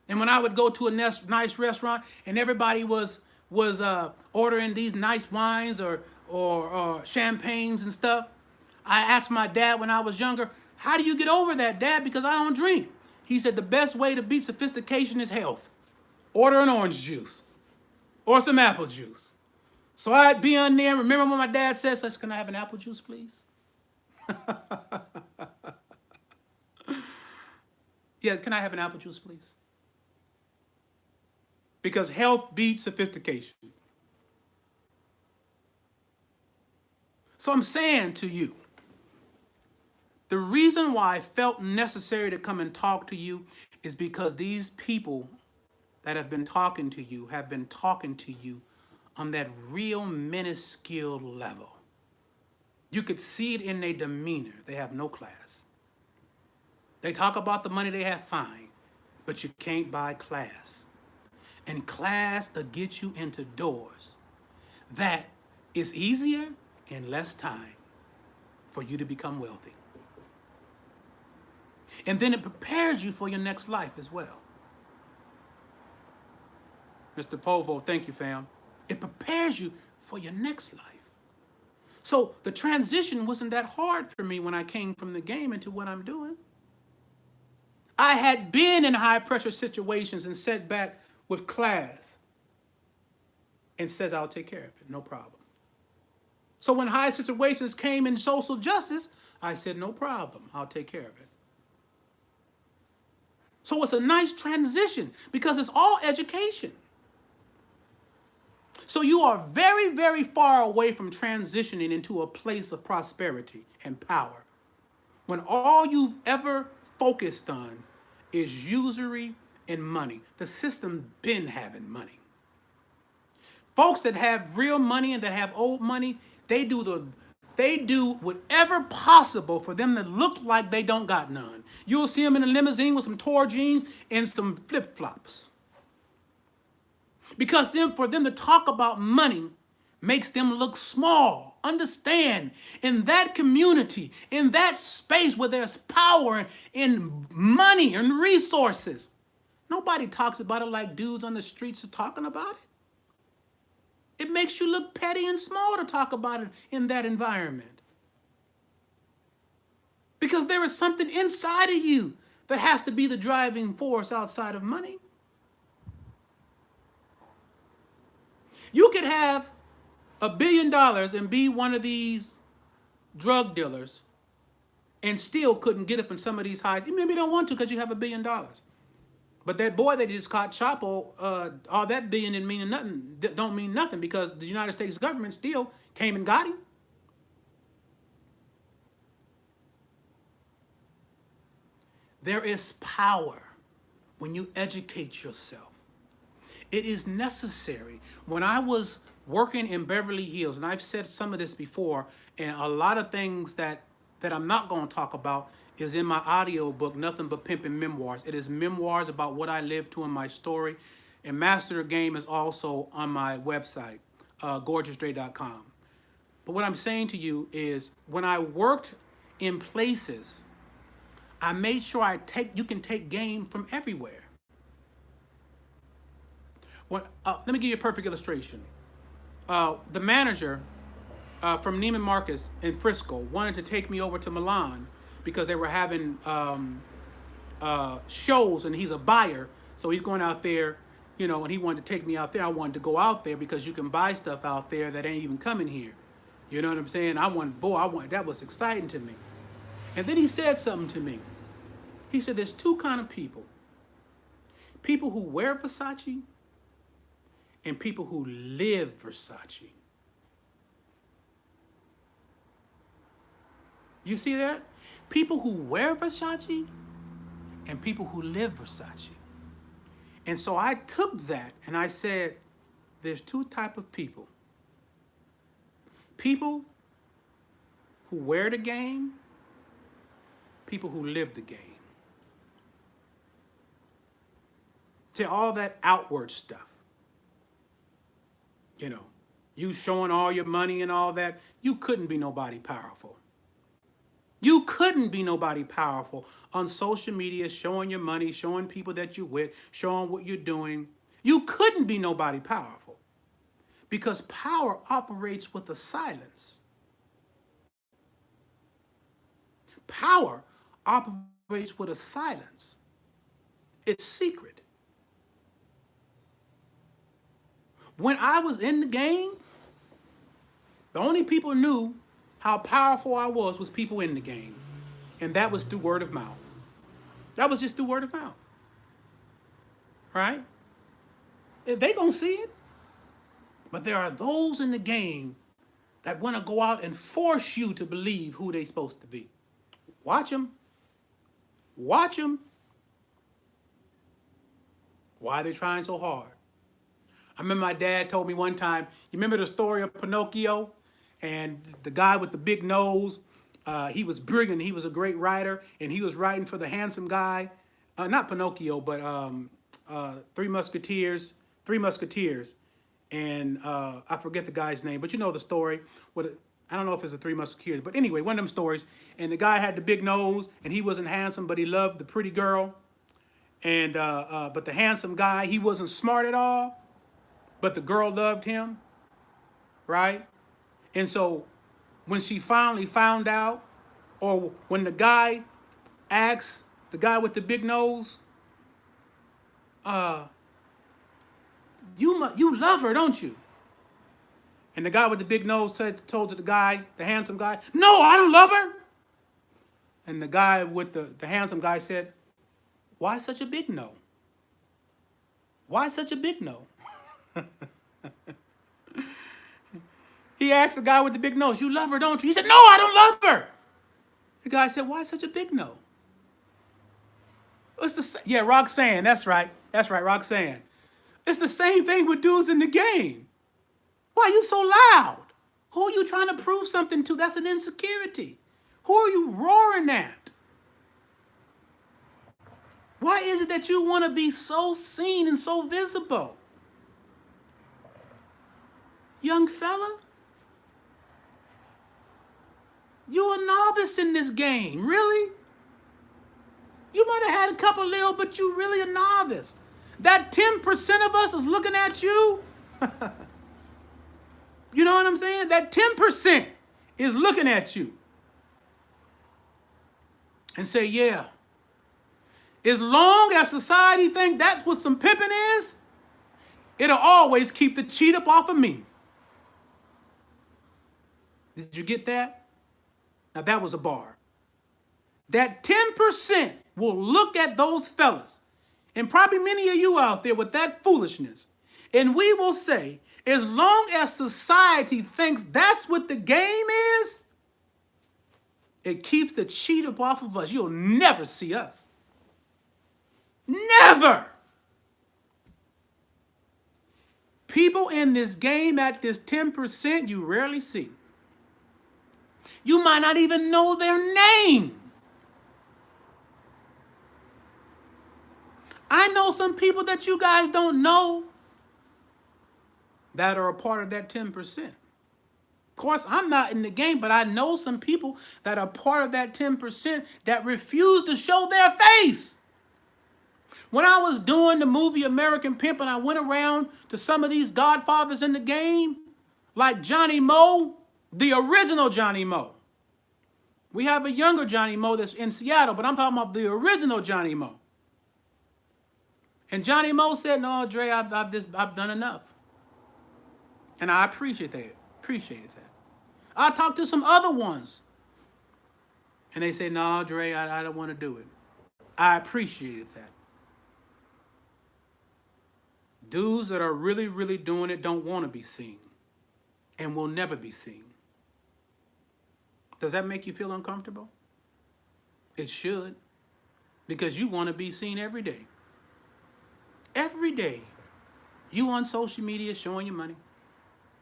And when I would go to a nice restaurant and everybody was ordering these nice wines or champagnes and stuff, I asked my dad when I was younger, how do you get over that, Dad? Because I don't drink. He said the best way to beat sophistication is health. Order an orange juice or some apple juice. So I'd be on there. Remember when my dad says, can I have an apple juice, please? Yeah, can I have an apple juice, please? Because health beats sophistication. So I'm saying to you, the reason why I felt necessary to come and talk to you is because these people that have been talking to you on that real minuscule level. You could see it in their demeanor. They have no class. They talk about the money they have, fine, but you can't buy class. And class will get you into doors that is easier in less time for you to become wealthy. And then it prepares you for your next life as well. Mr. Povo, thank you, fam. It prepares you for your next life. So the transition wasn't that hard for me when I came from the game into what I'm doing. I had been in high pressure situations and sat back with class and says, I'll take care of it, no problem. So when high situations came in social justice, I said, no problem, I'll take care of it. So it's a nice transition because it's all education. So you are very, very far away from transitioning into a place of prosperity and power when all you've ever focused on is usury and money. The system been having money. Folks that have real money and that have old money, they do whatever possible for them to look like they don't got none. You'll see them in a limousine with some tore jeans and some flip-flops. Because for them to talk about money makes them look small Understand, in that community, in that space where there's power and money and resources, nobody talks about it like dudes on the streets are talking about it. It makes you look petty and small to talk about it in that environment. Because there is something inside of you that has to be the driving force outside of money. You could have $1 billion and be one of these drug dealers and still couldn't get up in some of these highs. You maybe don't want to because you have $1 billion. But that boy that just caught Chapo, all that billion didn't mean nothing. Don't mean nothing because the United States government still came and got him. There is power when you educate yourself. It is necessary. When I was working in Beverly Hills, and I've said some of this before, and a lot of things that I'm not going to talk about is in my audio book, Nothing But Pimpin' Memoirs. It is memoirs about what I lived to in my story. And Master the Game is also on my website, GorgeousDre.com. But what I'm saying to you is when I worked in places, I made sure you can take game from everywhere. Let me give you a perfect illustration. The manager from Neiman Marcus in Frisco wanted to take me over to Milan because they were having shows, and he's a buyer, so he's going out there, and he wanted to take me out there. I wanted to go out there because you can buy stuff out there that ain't even coming here. You know what I'm saying? That was exciting to me. And then he said something to me. He said, there's two kind of people. People who wear Versace and people who live Versace. You see that? People who wear Versace and people who live Versace. And so I took that and I said, there's two types of people. People who wear the game, people who live the game. To all that outward stuff. You showing all your money and all that, you couldn't be nobody powerful. You couldn't be nobody powerful on social media, showing your money, showing people that you're with, showing what you're doing. You couldn't be nobody powerful because power operates with a silence. Power operates with a silence. It's secret. When I was in the game, the only people knew how powerful I was people in the game. And that was through word of mouth. That was just through word of mouth. Right? They gonna see it. But there are those in the game that want to go out and force you to believe who they supposed to be. Watch them. Watch them. Why are they trying so hard? I remember my dad told me one time, you remember the story of Pinocchio? And the guy with the big nose, he was brilliant. He was a great writer, and he was writing for the handsome guy. Not Pinocchio, but Three Musketeers. And I forget the guy's name, but you know the story. I don't know if it's the Three Musketeers, but anyway, one of them stories. And the guy had the big nose, and he wasn't handsome, but he loved the pretty girl. And but the handsome guy, he wasn't smart at all. But the girl loved him, right? And so when she finally found out, or when the guy asked the guy with the big nose, you love her, don't you? And the guy with the big nose told to the guy, the handsome guy, no, I don't love her. And the guy with the handsome guy said, why such a big no? Why such a big no? He asked the guy with the big nose, you love her, don't you? He said, no, I don't love her. The guy said, why such a big no? Roxanne, that's right, Roxanne. It's the same thing with dudes in the game. Why are you so loud? Who are you trying to prove something to? That's an insecurity. Who are you roaring at? Why is it that you want to be so seen and so visible? Young fella, You a novice in this game, really? You might have had a couple lil, but you really a novice. That 10% of us is looking at you. You know what I'm saying? That 10% is looking at you and say, yeah, as long as society think that's what some pimping is, it'll always keep the cheat up off of me. Did you get that? Now that was a bar. That 10% will look at those fellas, and probably many of you out there with that foolishness, and we will say, as long as society thinks that's what the game is, it keeps the cheat up off of us. You'll never see us. Never. People in this game at this 10% you rarely see. You might not even know their name. I know some people that you guys don't know that are a part of that 10%. Of course, I'm not in the game, but I know some people that are part of that 10% that refuse to show their face. When I was doing the movie American Pimp and I went around to some of these godfathers in the game, like Johnny Moe, the original Johnny Moe. We have a younger Johnny Moe that's in Seattle, but I'm talking about the original Johnny Moe. And Johnny Moe said, no, Dre, I've done enough. And I appreciated that. I talked to some other ones. And they say, no, Dre, I don't want to do it. I appreciated that. Dudes that are really, really doing it don't want to be seen and will never be seen. Does that make you feel uncomfortable? It should, because you want to be seen every day. Every day, you on social media showing your money,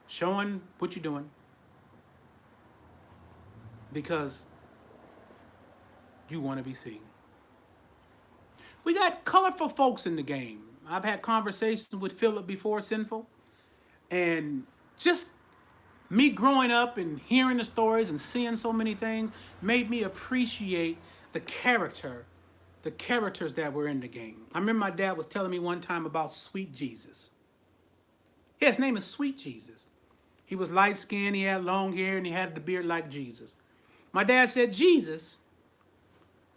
showing what you're doing, because you want to be seen. We got colorful folks in the game. I've had conversations with Philip before Sinful, and just me growing up and hearing the stories and seeing so many things made me appreciate the characters that were in the game. I remember my dad was telling me one time about Sweet Jesus. Yeah, his name is Sweet Jesus. He was light-skinned, he had long hair, and he had the beard like Jesus. My dad said Jesus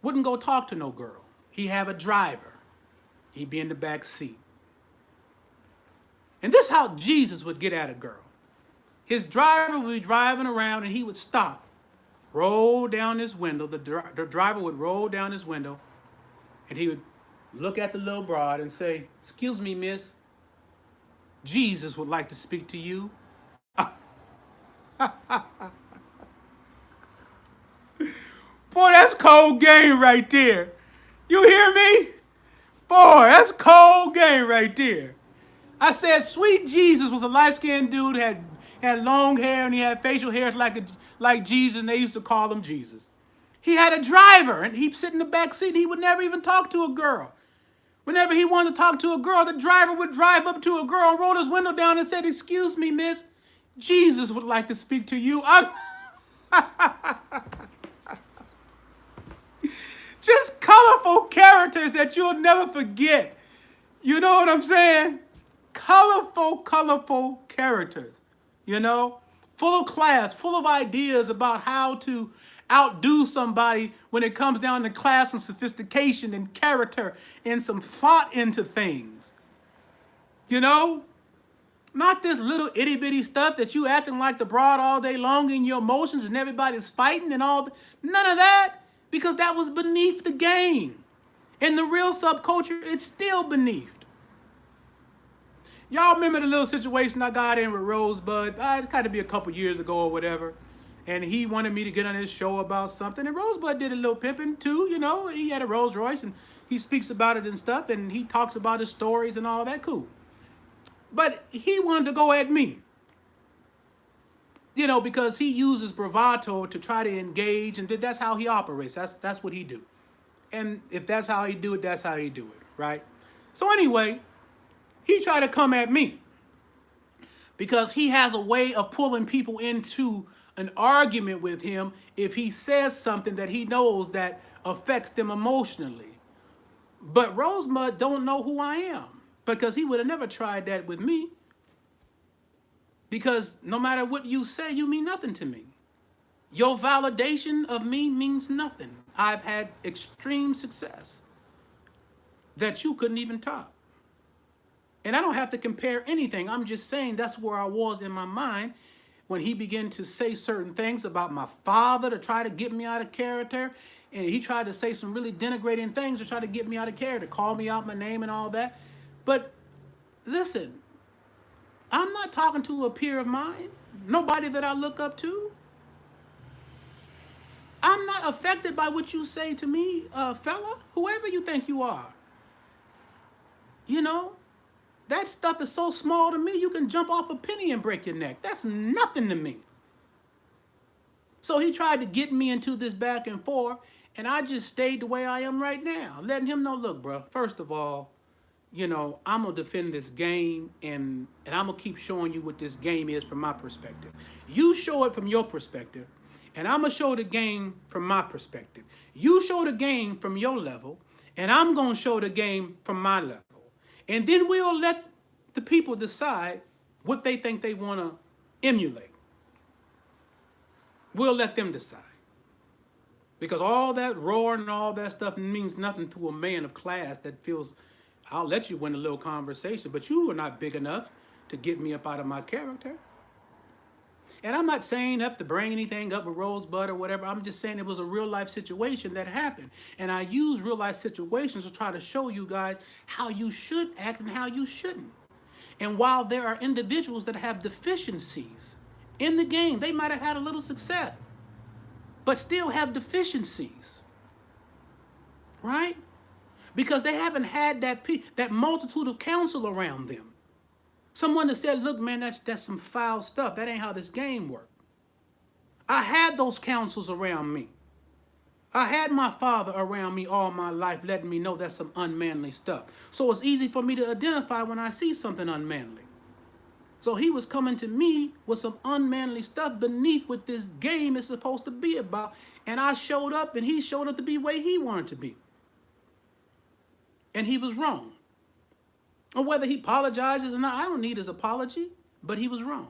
wouldn't go talk to no girl. He'd have a driver. He'd be in the back seat. And this is how Jesus would get at a girl. His driver would be driving around and he would stop, roll down his window. The driver would roll down his window and he would look at the little broad and say, excuse me, miss, Jesus would like to speak to you. Boy, that's cold game right there. You hear me? Boy, that's cold game right there. I said Sweet Jesus was a light-skinned dude, had long hair, and he had facial hairs like Jesus, and they used to call him Jesus. He had a driver, and he'd sit in the back seat. He would never even talk to a girl. Whenever he wanted to talk to a girl, the driver would drive up to a girl and roll his window down and said, excuse me, miss, Jesus would like to speak to you. Just colorful characters that you'll never forget. You know what I'm saying? Colorful characters, you know? Full of class, full of ideas about how to outdo somebody when it comes down to class and sophistication and character and some thought into things. You know? Not this little itty-bitty stuff that you acting like the broad all day long in your emotions and everybody's fighting and all. None of that, because that was beneath the game. In the real subculture, it's still beneath. Y'all remember the little situation I got in with Rosebud? It had to be a couple years ago or whatever. And he wanted me to get on his show about something. And Rosebud did a little pimping too, you know. He had a Rolls Royce and he speaks about it and stuff. And he talks about his stories and all that, cool. But he wanted to go at me. You know, because he uses bravado to try to engage. And that's how he operates. That's what he do. And if that's how he do it, that's how he do it, right? So anyway, he tried to come at me because he has a way of pulling people into an argument with him if he says something that he knows that affects them emotionally. But Rosemud don't know who I am because he would have never tried that with me. Because no matter what you say, you mean nothing to me. Your validation of me means nothing. I've had extreme success that you couldn't even top. And I don't have to compare anything. I'm just saying that's where I was in my mind when he began to say certain things about my father to try to get me out of character. And he tried to say some really denigrating things to try to get me out of character, call me out my name and all that. But listen, I'm not talking to a peer of mine, nobody that I look up to. I'm not affected by what you say to me, fella, whoever you think you are. You know, that stuff is so small to me, you can jump off a penny and break your neck. That's nothing to me. So he tried to get me into this back and forth, and I just stayed the way I am right now, letting him know, look, bro, first of all, you know, I'm going to defend this game, and I'm going to keep showing you what this game is from my perspective. You show it from your perspective, and I'm going to show the game from my perspective. You show the game from your level, and I'm going to show the game from my level. And then we'll let the people decide what they think they want to emulate. We'll let them decide. Because all that roaring and all that stuff means nothing to a man of class that feels, I'll let you win a little conversation, but you are not big enough to get me up out of my character. And I'm not saying up to bring anything up with Rosebud or whatever. I'm just saying it was a real life situation that happened. And I use real life situations to try to show you guys how you should act and how you shouldn't. And while there are individuals that have deficiencies in the game, they might have had a little success, but still have deficiencies, right? Because they haven't had that multitude of counsel around them. Someone that said, look, man, that's some foul stuff. That ain't how this game works. I had those counsels around me. I had my father around me all my life letting me know that's some unmanly stuff. So it's easy for me to identify when I see something unmanly. So he was coming to me with some unmanly stuff beneath what this game is supposed to be about. And I showed up and he showed up to be the way he wanted to be. And he was wrong. Or whether he apologizes or not, I don't need his apology, but he was wrong.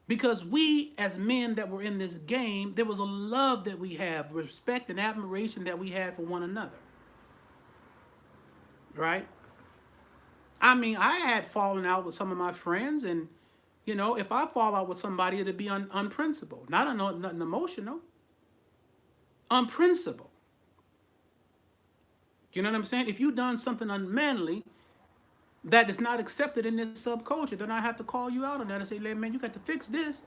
Because we, as men that were in this game, there was a love that we have, respect and admiration that we had for one another. Right? I mean, I had fallen out with some of my friends, and, you know, if I fall out with somebody, it'd be unprincipled. Not nothing emotional. Unprincipled. You know what I'm saying? If you've done something unmanly that is not accepted in this subculture, then I have to call you out on that and say, man, you got to fix this.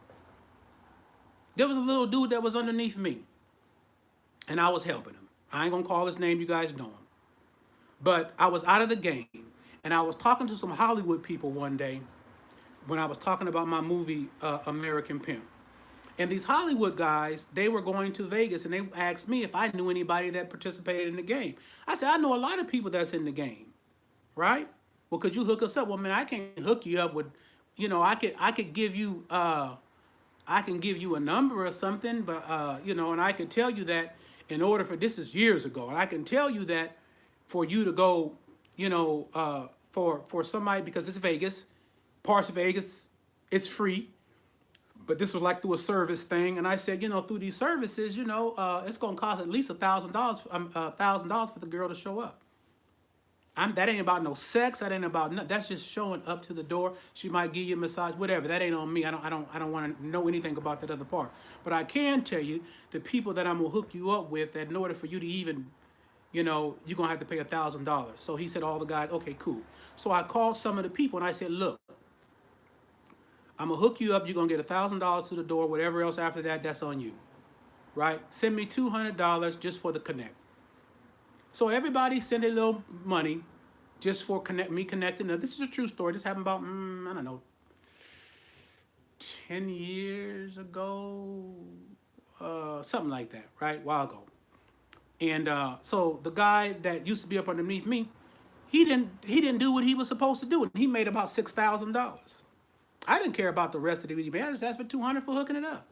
There was a little dude that was underneath me, and I was helping him. I ain't going to call his name. You guys know him. But I was out of the game, and I was talking to some Hollywood people one day when I was talking about my movie, American Pimp. And these Hollywood guys, they were going to Vegas, and they asked me if I knew anybody that participated in the game. I said, I know a lot of people that's in the game, right? Well, could you hook us up? Well, man, I can't hook you up with, you know, I could give you, I can give you a number or something, but, you know, and I could tell you that in order for, this is years ago, and I can tell you that for you to go, you know, for somebody, because it's Vegas, parts of Vegas, it's free, but this was like through a service thing, and I said, you know, through these services, you know, it's going to cost at least $1,000 for the girl to show up. That ain't about no sex. That ain't about nothing. That's just showing up to the door. She might give you a massage, whatever. That ain't on me. I don't want to know anything about that other part. But I can tell you the people that I'm gonna hook you up with, that in order for you to even, you know, you're gonna have to pay $1,000. So he said, all the guys, okay, cool. So I called some of the people and I said, look, I'm gonna hook you up. You're gonna get $1,000 to the door. Whatever else after that, that's on you, right? Send me $200 just for the connect. So everybody sent a little money just for me connecting. Now, this is a true story. This happened about, I don't know, 10 years ago, something like that, right? A while ago. And so the guy that used to be up underneath me, he didn't do what he was supposed to do. He made about $6,000. I didn't care about the rest of the evening. I just asked for $200 for hooking it up.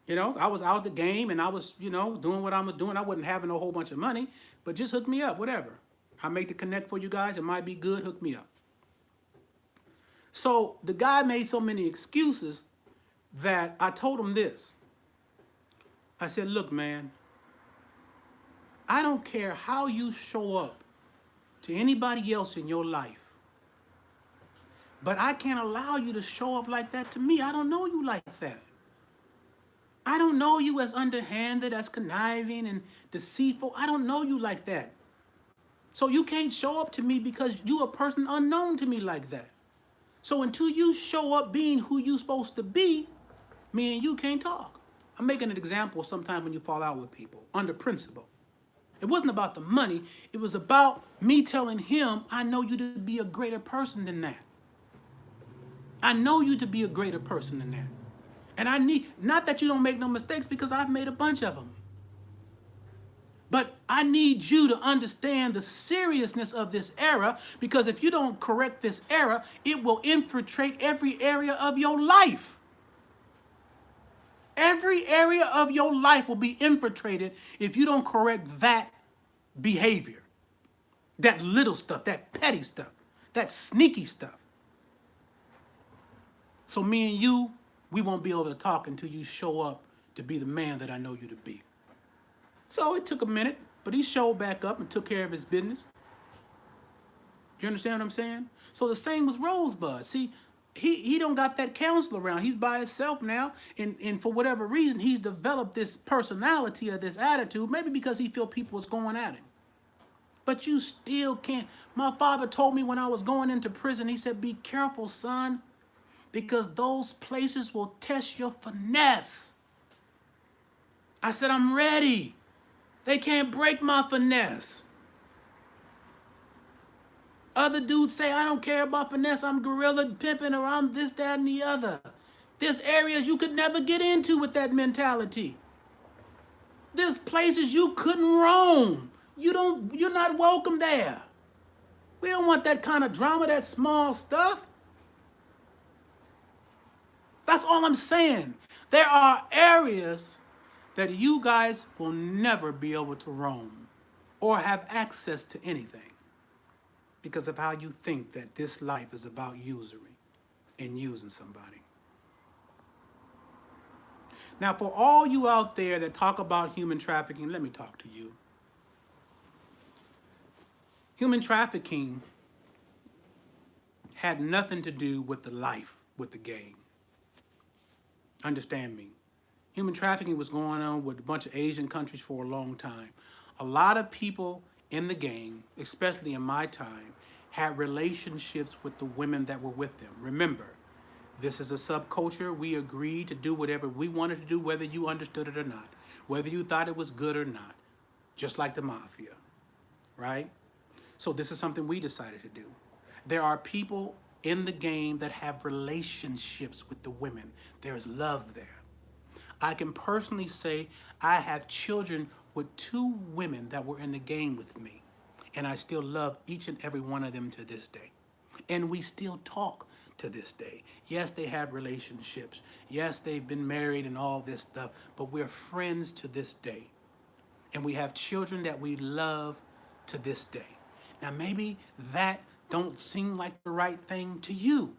You know, I was out the game and I was, doing what I'm doing. I wasn't having a whole bunch of money, but just hook me up, whatever. I make the connect for you guys. It might be good. Hook me up. So the guy made so many excuses that I told him this. I said, look, man, I don't care how you show up to anybody else in your life, but I can't allow you to show up like that to me. I don't know you like that. I don't know you as underhanded, as conniving and deceitful. I don't know you like that. So you can't show up to me because you're a person unknown to me like that. So until you show up being who you're supposed to be, me and you can't talk. I'm making an example sometimes when you fall out with people under principle. It wasn't about the money. It was about me telling him, I know you to be a greater person than that. I know you to be a greater person than that. And I need, not that you don't make no mistakes, because I've made a bunch of them. But I need you to understand the seriousness of this error, because if you don't correct this error, it will infiltrate every area of your life. Every area of your life will be infiltrated if you don't correct that behavior, that little stuff, that petty stuff, that sneaky stuff. So me and you, we won't be able to talk until you show up to be the man that I know you to be. So it took a minute, but he showed back up and took care of his business. Do you understand what I'm saying? So the same with Rosebud. See, he don't got that counselor around. He's by himself now, and for whatever reason, he's developed this personality or this attitude, maybe because he feel people was going at him. But you still can't. My father told me when I was going into prison, he said, be careful, son, because those places will test your finesse. I said, I'm ready. They can't break my finesse. Other dudes say, I don't care about finesse. I'm gorilla pimping, or I'm this, that, and the other. There's areas you could never get into with that mentality. There's places you couldn't roam. You're not welcome there. We don't want that kind of drama, that small stuff. That's all I'm saying. There are areas that you guys will never be able to roam or have access to anything because of how you think that this life is about usury and using somebody. Now, for all you out there that talk about human trafficking, let me talk to you. Human trafficking had nothing to do with the life, with the game. Understand me. Human trafficking was going on with a bunch of Asian countries for a long time. A lot of people in the gang, especially in my time, had relationships with the women that were with them. Remember, this is a subculture. We agreed to do whatever we wanted to do, whether you understood it or not, whether you thought it was good or not, just like the mafia, right? So this is something we decided to do. There are people in the game that have relationships with the women. There's love there. I can personally say I have children with 2 women that were in the game with me, and I still love each and every one of them to this day. And we still talk to this day. Yes, they have relationships. Yes, they've been married and all this stuff, but we're friends to this day. And we have children that we love to this day. Now, maybe that don't seem like the right thing to you.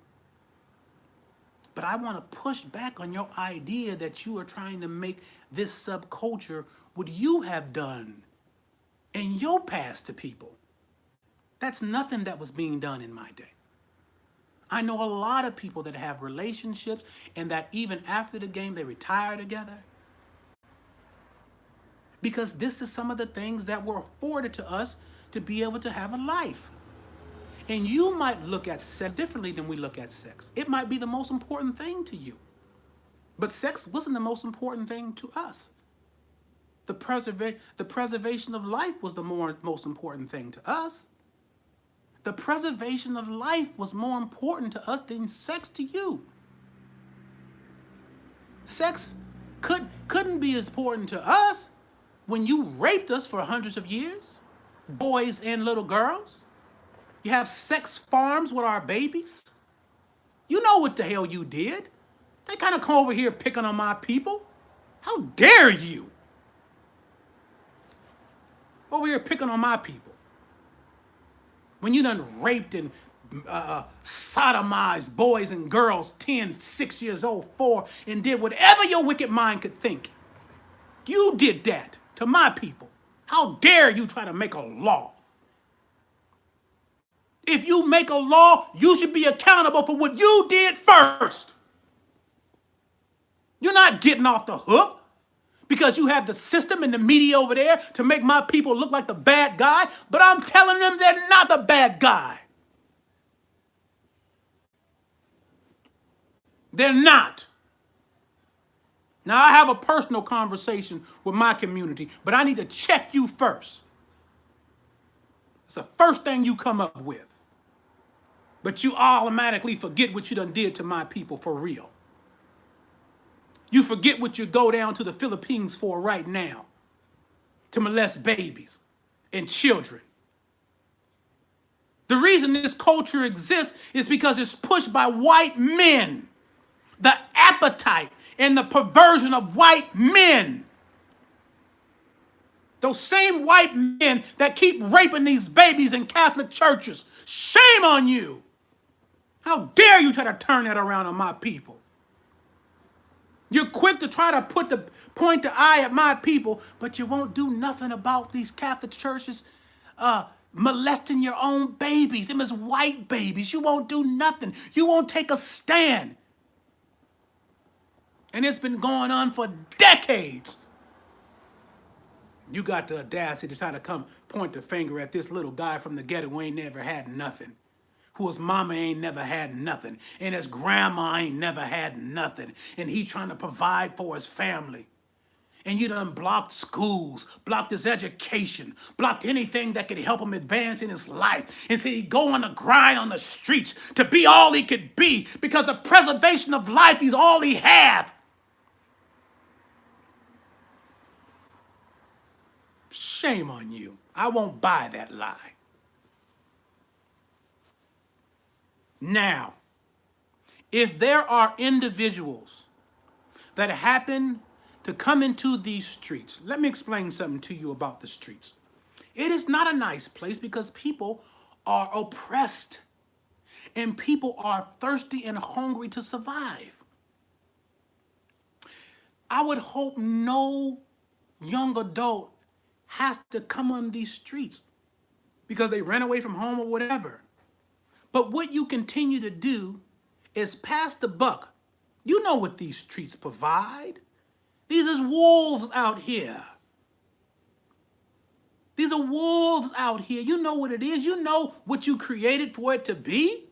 But I want to push back on your idea that you are trying to make this subculture what you have done in your past to people. That's nothing that was being done in my day. I know a lot of people that have relationships and that even after the game they retire together. Because this is some of the things that were afforded to us to be able to have a life. And you might look at sex differently than we look at sex. It might be the most important thing to you. But sex wasn't the most important thing to us. The preservation of life was the most important thing to us. The preservation of life was more important to us than sex to you. Sex couldn't be as important to us when you raped us for hundreds of years, boys and little girls. You have sex farms with our babies. You know what the hell you did. They kind of come over here picking on my people. How dare you? Over here picking on my people. When you done raped and sodomized boys and girls 10, 6 years old, 4, and did whatever your wicked mind could think. You did that to my people. How dare you try to make a law? If you make a law, you should be accountable for what you did first. You're not getting off the hook because you have the system and the media over there to make my people look like the bad guy, but I'm telling them they're not the bad guy. They're not. Now, I have a personal conversation with my community, but I need to check you first. It's the first thing you come up with. But you automatically forget what you done did to my people for real. You forget what you go down to the Philippines for right now, to molest babies and children. The reason this culture exists is because it's pushed by white men. The appetite and the perversion of white men. Those same white men that keep raping these babies in Catholic churches. Shame on you. How dare you try to turn that around on my people? You're quick to try to point the eye at my people, but you won't do nothing about these Catholic churches molesting your own babies. Them as white babies. You won't do nothing. You won't take a stand. And it's been going on for decades. You got the audacity to try to come point the finger at this little guy from the ghetto who ain't never had nothing. Whose mama ain't never had nothing. And his grandma ain't never had nothing. And he trying to provide for his family. And you done blocked schools, blocked his education, blocked anything that could help him advance in his life. And said he'd go on the grind on the streets to be all he could be because the preservation of life is all he have. Shame on you. I won't buy that lie. Now, if there are individuals that happen to come into these streets, let me explain something to you about the streets. It is not a nice place because people are oppressed and people are thirsty and hungry to survive. I would hope no young adult has to come on these streets because they ran away from home or whatever. But what you continue to do is pass the buck. You know what these streets provide. These is wolves out here. These are wolves out here. You know what it is. You know what you created for it to be.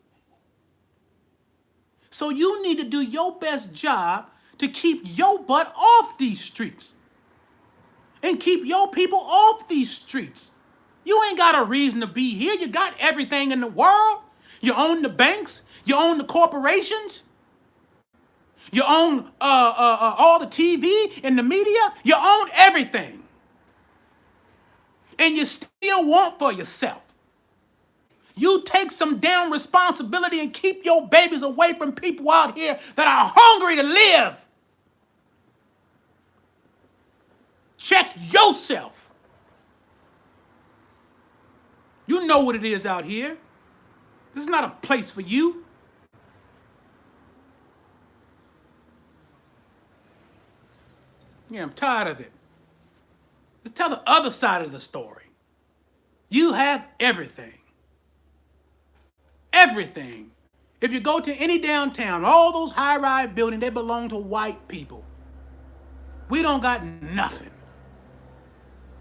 So you need to do your best job to keep your butt off these streets. And keep your people off these streets. You ain't got a reason to be here. You got everything in the world. You own the banks. You own the corporations. You own all the TV and the media. You own everything. And you still want for yourself. You take some damn responsibility and keep your babies away from people out here that are hungry to live. Check yourself. You know what it is out here. This is not a place for you. Yeah, I'm tired of it. Let's tell the other side of the story. You have everything. Everything. If you go to any downtown, all those high-rise buildings, they belong to white people. We don't got nothing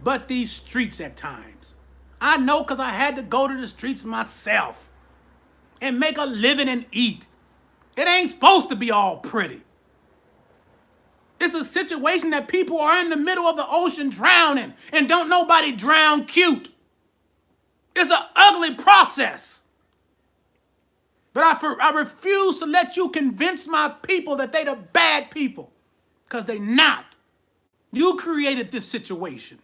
but these streets at times. I know because I had to go to the streets myself and make a living and eat. It ain't supposed to be all pretty. It's a situation that people are in the middle of the ocean drowning and don't nobody drown cute. It's an ugly process. But I refuse to let you convince my people that they the bad people because they not. You created this situation.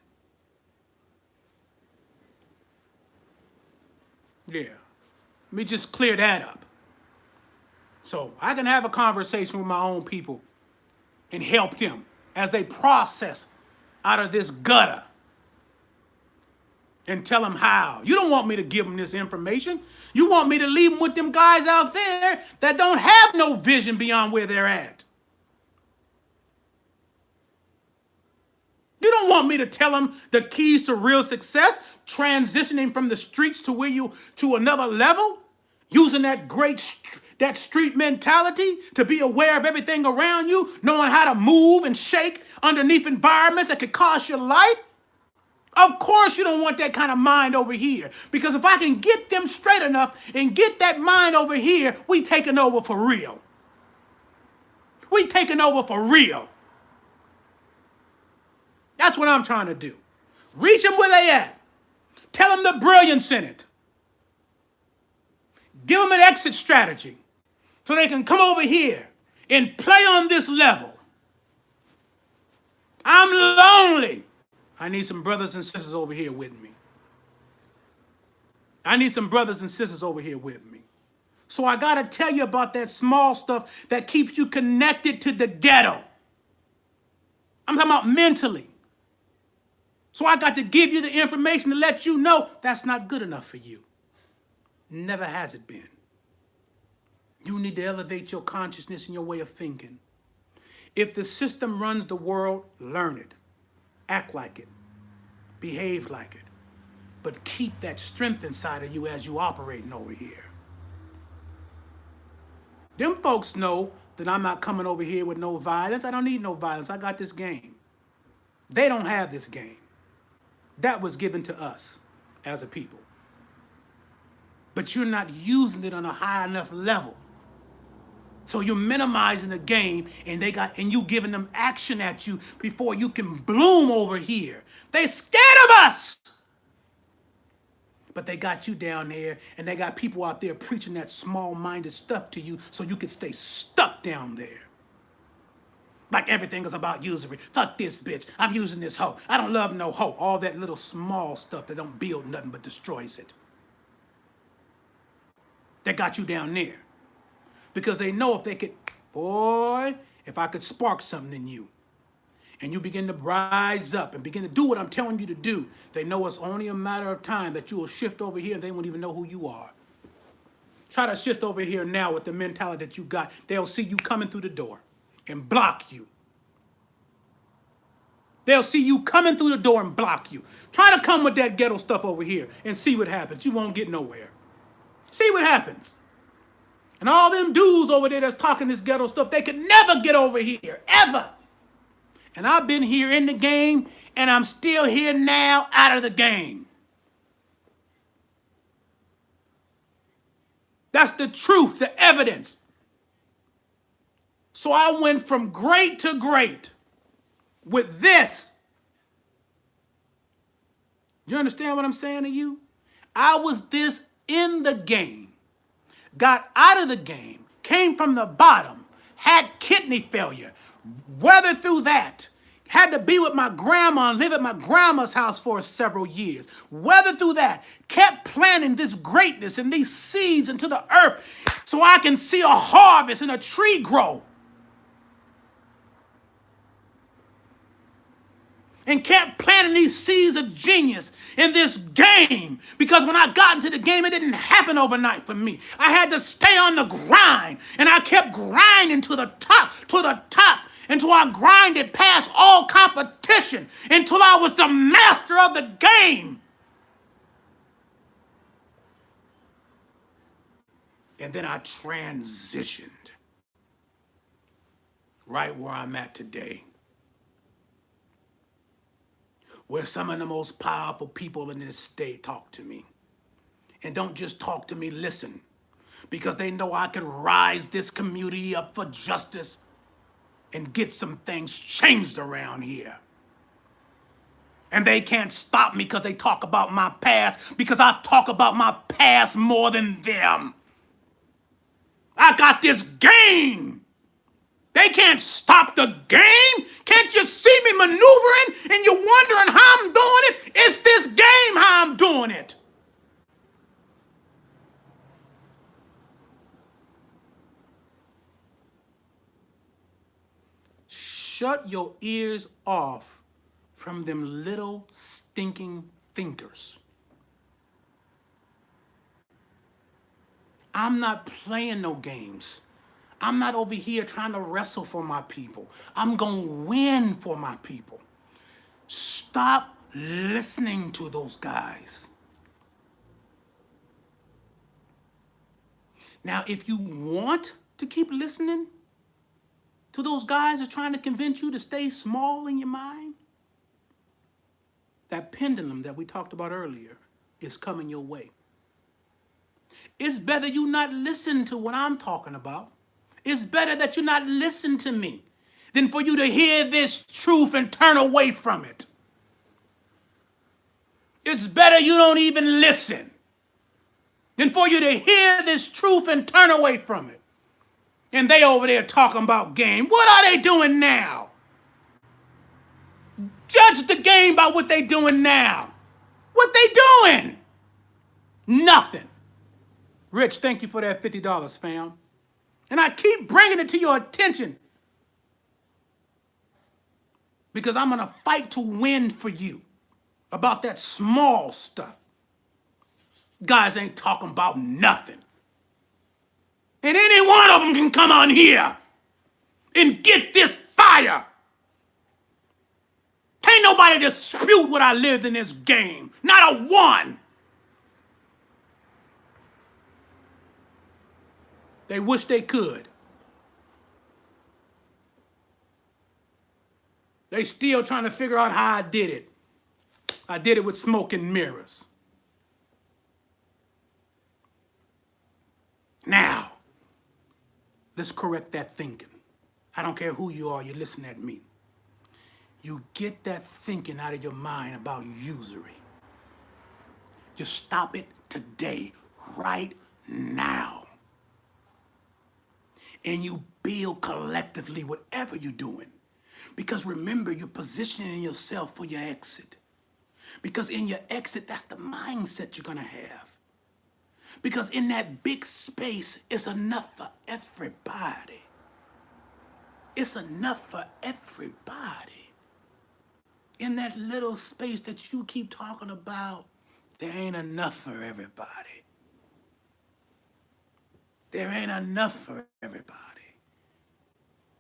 Yeah. Let me just clear that up. So I can have a conversation with my own people and help them. as they process out of this gutter and tell them how. You don't want me to give them this information. You want me to leave them with them guys out there that don't have no vision beyond where they're at. You don't want me to tell them the keys to real success, transitioning from the streets to where you to another level, using that street mentality to be aware of everything around you, knowing how to move and shake underneath environments that could cost your life. Of course you don't want that kind of mind over here, because if I can get them straight enough and get that mind over here, we taking over for real. We taking over for real. That's what I'm trying to do. Reach them where they at. Tell them the brilliance in it. Give them an exit strategy so they can come over here and play on this level. I'm lonely. I need some brothers and sisters over here with me. I need some brothers and sisters over here with me. So I got to tell you about that small stuff that keeps you connected to the ghetto. I'm talking about mentally. So I got to give you the information to let you know that's not good enough for you. Never has it been. You need to elevate your consciousness and your way of thinking. If the system runs the world, learn it. Act like it. Behave like it. But keep that strength inside of you as you operating over here. Them folks know that I'm not coming over here with no violence. I don't need no violence. I got this game. They don't have this game. That was given to us as a people. But you're not using it on a high enough level. So you're minimizing the game, and you giving them action at you before you can bloom over here. They scared of us. But they got you down there, and they got people out there preaching that small-minded stuff to you so you can stay stuck down there. Like everything is about usury. Fuck this bitch. I'm using this hoe. I don't love no hoe. All that little small stuff that don't build nothing but destroys it. They got you down there. Because they know if they could, if I could spark something in you, and you begin to rise up and begin to do what I'm telling you to do, they know it's only a matter of time that you will shift over here and they won't even know who you are. Try to shift over here now with the mentality that you got. They'll see you coming through the door and block you. They'll see you coming through the door and block you. Try to come with that ghetto stuff over here and see what happens. You won't get nowhere. See what happens. And all them dudes over there that's talking this ghetto stuff, they could never get over here, ever. And I've been here in the game, and I'm still here now out of the game. That's the truth, the evidence. So I went from great to great with this. Do you understand what I'm saying to you? I was this in the game. Got out of the game, came from the bottom, had kidney failure, weathered through that, had to be with my grandma and live at my grandma's house for several years, weathered through that, kept planting this greatness and these seeds into the earth so I can see a harvest and a tree grow. And kept planting these seeds of genius in this game. Because when I got into the game, it didn't happen overnight for me. I had to stay on the grind. And I kept grinding to the top, until I grinded past all competition, until I was the master of the game. And then I transitioned right where I'm at today, where some of the most powerful people in this state talk to me. And don't just talk to me, listen. Because they know I can rise this community up for justice and get some things changed around here. And they can't stop me because they talk about my past, because I talk about my past more than them. I got this game. They can't stop the game. Can't you see me maneuvering and you're wondering how I'm doing it? It's this game how I'm doing it. shut your ears off from them little stinking thinkers. I'm not playing no games. I'm not over here trying to wrestle for my people. I'm going to win for my people. Stop listening to those guys. Now, if you want to keep listening to those guys that's trying to convince you to stay small in your mind, that pendulum that we talked about earlier is coming your way. It's better you not listen to what I'm talking about. It's better that you not listen to me than for you to hear this truth and turn away from it. It's better you don't even listen than for you to hear this truth and turn away from it. And they over there talking about game. What are they doing now? Judge the game by what they doing now. What they doing? Nothing. Rich, thank you for that $50, fam. And I keep bringing it to your attention because I'm going to fight to win for you about that small stuff. Guys ain't talking about nothing. And any one of them can come on here and get this fire. Ain't nobody dispute what I lived in this game. Not a one. They wish they could. They still trying to figure out how I did it. I did it with smoke and mirrors. Now, let's correct that thinking. I don't care who you are, you listen at me. You get that thinking out of your mind about usury. You stop it today, right now. And you build collectively whatever you're doing. Because remember, you're positioning yourself for your exit. Because in your exit, that's the mindset you're going to have. Because in that big space, it's enough for everybody. It's enough for everybody. In that little space that you keep talking about, there ain't enough for everybody. There ain't enough for everybody.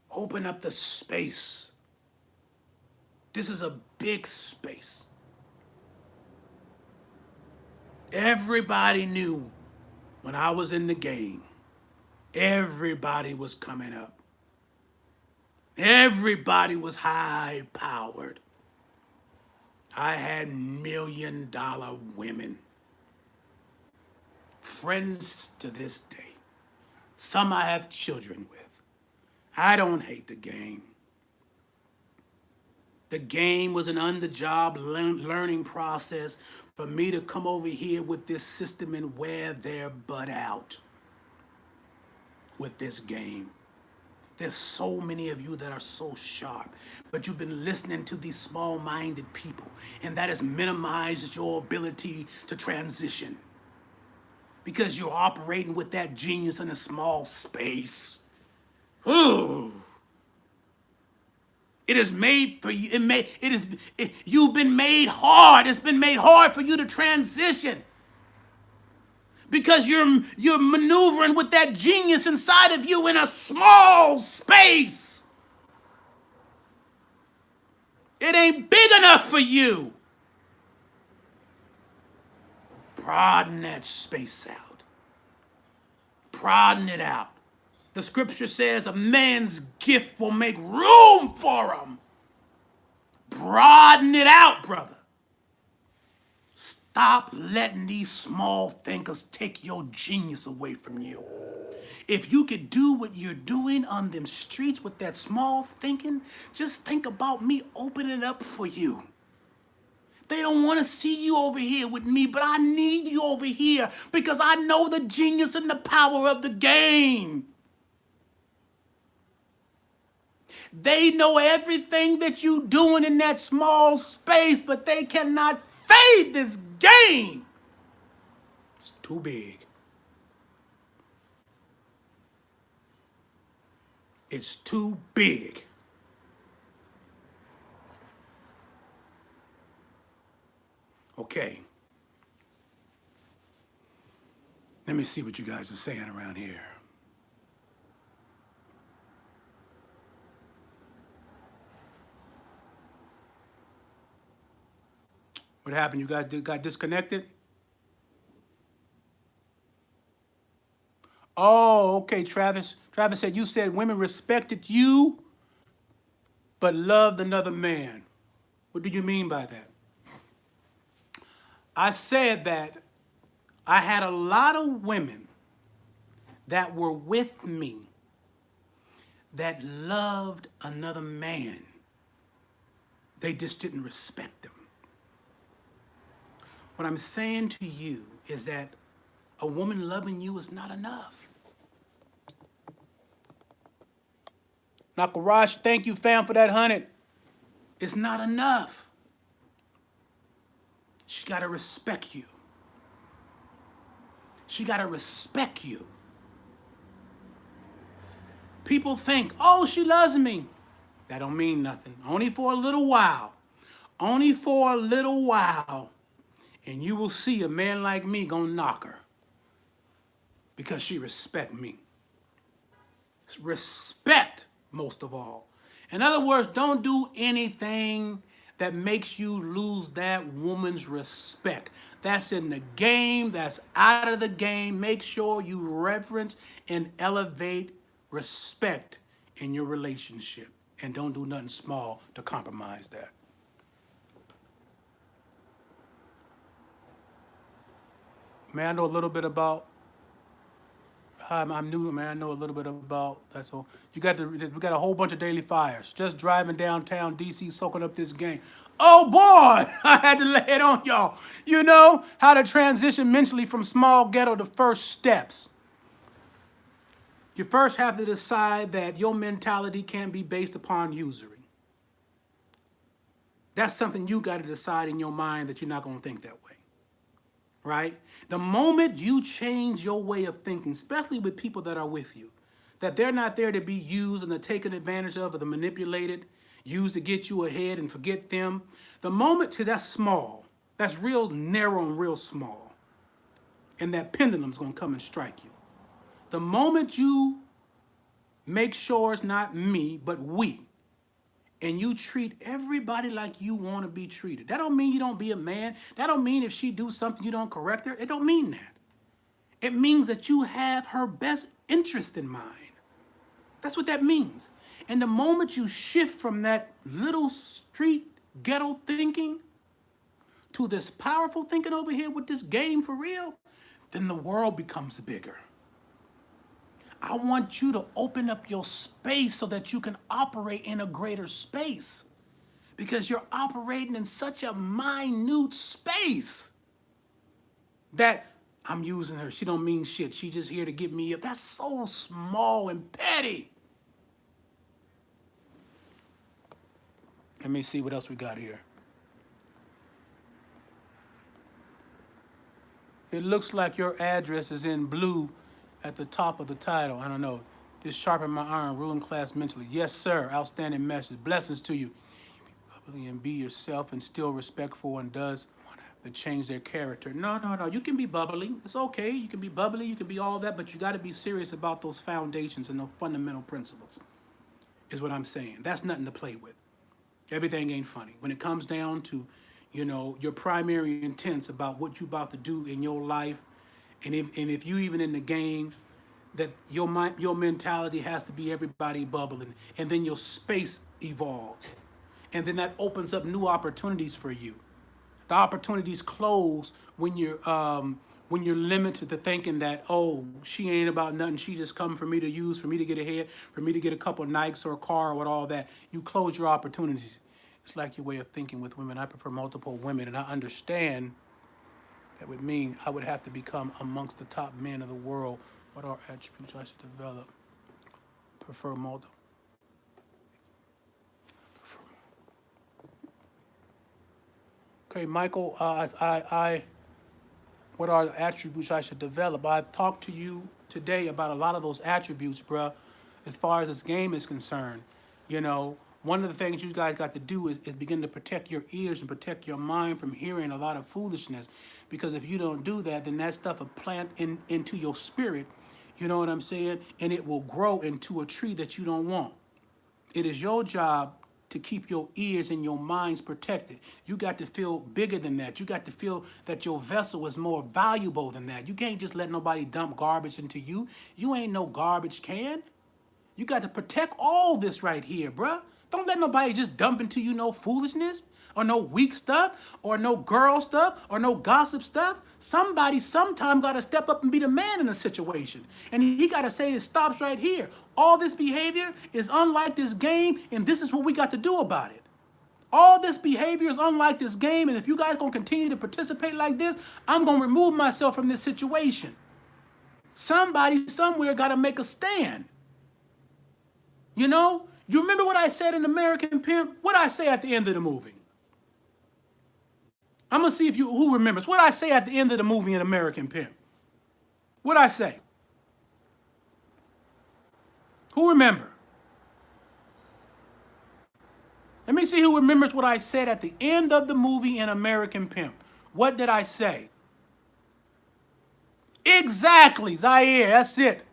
Open up the space. This is a big space. Everybody knew when I was in the game, everybody was coming up. Everybody was high powered. I had $1 million women. Friends to this day. Some I have children with. I don't hate the game. The game was an on-the-job learning process for me to come over here with this system and wear their butt out with this game. There's so many of you that are so sharp, but you've been listening to these small-minded people, and that has minimized your ability to transition because you're operating with that genius in a small space. Ooh. It is made for you. You've been made hard. It's been made hard for you to transition because you're maneuvering with that genius inside of you in a small space. It ain't big enough for you. Broaden that space out. Broaden it out. The scripture says a man's gift will make room for him. Broaden it out, brother. Stop letting these small thinkers take your genius away from you. If you could do what you're doing on them streets with that small thinking, just think about me opening it up for you. They don't want to see you over here with me, but I need you over here because I know the genius and the power of the game. They know everything that you're doing in that small space, but they cannot fade this game. It's too big. It's too big. Okay. Let me see what you guys are saying around here. What happened? You guys got disconnected? Oh, okay, Travis. Travis said you said women respected you but loved another man. What do you mean by that? I said that I had a lot of women that were with me that loved another man. They just didn't respect him. What I'm saying to you is that a woman loving you is not enough. Nakarash, thank you, fam, for that 100. It's not enough. She gotta respect you. She gotta respect you. People think, oh, she loves me. That don't mean nothing. Only for a little while. Only for a little while. And you will see a man like me gonna knock her. Because she respect me. Respect, most of all. In other words, don't do anything that makes you lose that woman's respect. That's in the game, that's out of the game. Make sure you reverence and elevate respect in your relationship. And don't do nothing small to compromise that. Man, I know a little bit about. Hi, I'm new, man. I know a little bit about. That's all. We got a whole bunch of daily fires. Just driving downtown DC, soaking up this game. Oh boy, I had to lay it on y'all. You know how to transition mentally from small ghetto to first steps. You first have to decide that your mentality can't be based upon usury. That's something you got to decide in your mind that you're not going to think that way. Right? The moment you change your way of thinking, especially with people that are with you, that they're not there to be used and to taken advantage of or to manipulated, used to get you ahead and forget them. The moment, because that's small, that's real narrow and real small. And that pendulum's going to come and strike you. The moment you make sure it's not me, but we, and you treat everybody like you want to be treated. That don't mean you don't be a man. That don't mean if she do something you don't correct her. It don't mean that. It means that you have her best interest in mind. That's what that means. And the moment you shift from that little street ghetto thinking to this powerful thinking over here with this game for real, then the world becomes bigger. I want you to open up your space so that you can operate in a greater space. Because you're operating in such a minute space that I'm using her. She don't mean shit. She just here to get me up. That's so small and petty. Let me see what else we got here. It looks like your address is in blue at the top of the title. I don't know. This sharpen my iron, ruling class mentally. Yes, sir. Outstanding message. Blessings to you. And be yourself and still respectful and does to change their character. No. You can be bubbly. It's okay. You can be bubbly. You can be all that, but you got to be serious about those foundations and those fundamental principles, is what I'm saying. That's nothing to play with. Everything ain't funny. When it comes down to, your primary intents about what you about to do in your life, and if you even in the game, that your mentality has to be everybody bubbling, and then your space evolves. And then that opens up new opportunities for you. The opportunities close when you're limited to thinking that, oh, she ain't about nothing. She just come for me to use, for me to get ahead, for me to get a couple of Nikes or a car or all that. You close your opportunities. It's like your way of thinking with women. I prefer multiple women, and I understand that would mean I would have to become amongst the top men of the world. What are attributes I should develop? Prefer multiple. Okay, Michael, what are the attributes I should develop? I talked to you today about a lot of those attributes, bruh, as far as this game is concerned. One of the things you guys got to do is begin to protect your ears and protect your mind from hearing a lot of foolishness. Because if you don't do that, then that stuff will plant into your spirit, you know what I'm saying? And it will grow into a tree that you don't want. It is your job to keep your ears and your minds protected. You got to feel bigger than that. You got to feel that your vessel is more valuable than that. You can't just let nobody dump garbage into you. You ain't no garbage can. You got to protect all this right here, bruh. Don't let nobody just dump into you no foolishness or no weak stuff or no girl stuff or no gossip stuff. Somebody sometime got to step up and be the man in a situation. And he got to say it stops right here. All this behavior is unlike this game, and this is what we got to do about it. All this behavior is unlike this game, and if you guys going to continue to participate like this, I'm going to remove myself from this situation. Somebody somewhere got to make a stand. You know? You remember what I said in American Pimp? What I say at the end of the movie? I'm going to see if who remembers. What I say at the end of the movie in American Pimp? What I say? Who remember? Let me see who remembers what I said at the end of the movie in American Pimp. What did I say? Exactly, Zaire, that's it.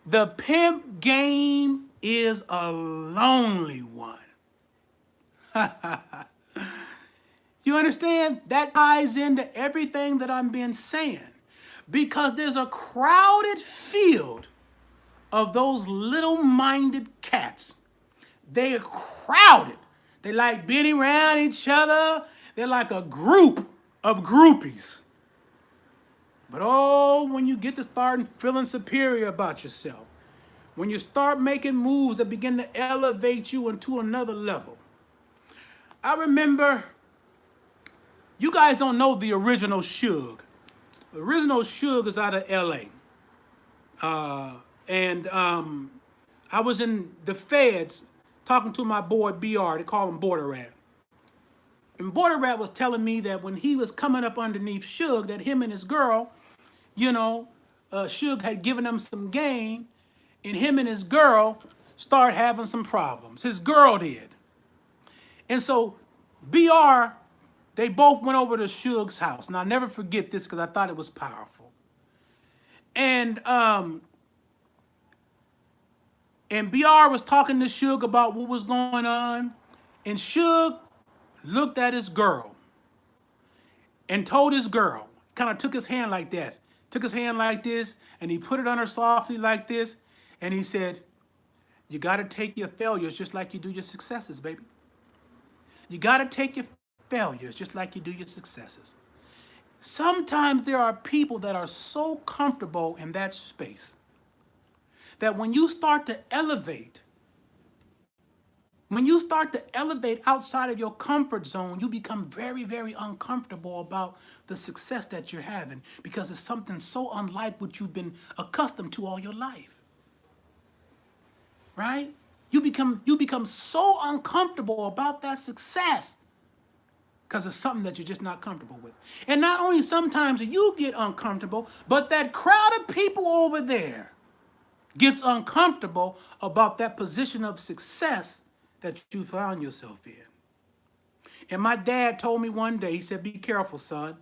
The pimp game is a lonely one. You understand? That ties into everything that I'm been saying. Because there's a crowded field of those little-minded cats. They are crowded. They like being around each other. They're like a group of groupies. But oh, when you get to starting feeling superior about yourself, when you start making moves that begin to elevate you into another level. I remember, you guys don't know the original Suge. The original Suge is out of L.A. I was in the feds talking to my boy BR. They call him Border Rat. And Border Rat was telling me that when he was coming up underneath Suge, that him and his girl, you know, Suge had given him some game, and him and his girl started having some problems. His girl did. And so BR, they both went over to Suge's house. And I'll never forget this because I thought it was powerful. And BR was talking to Suge about what was going on. And Suge looked at his girl and told his girl, kind of took his hand like this, and he put it on her softly like this, and he said, you got to take your failures just like you do your successes, baby. You got to take your failures just like you do your successes. Sometimes there are people that are so comfortable in that space that when you start to elevate, outside of your comfort zone, you become very, very uncomfortable about the success that you're having because it's something so unlike what you've been accustomed to all your life. Right? You become so uncomfortable about that success because it's something that you're just not comfortable with. And not only sometimes do you get uncomfortable, but that crowd of people over there gets uncomfortable about that position of success that you found yourself in. And my dad told me one day, he said, be careful, son,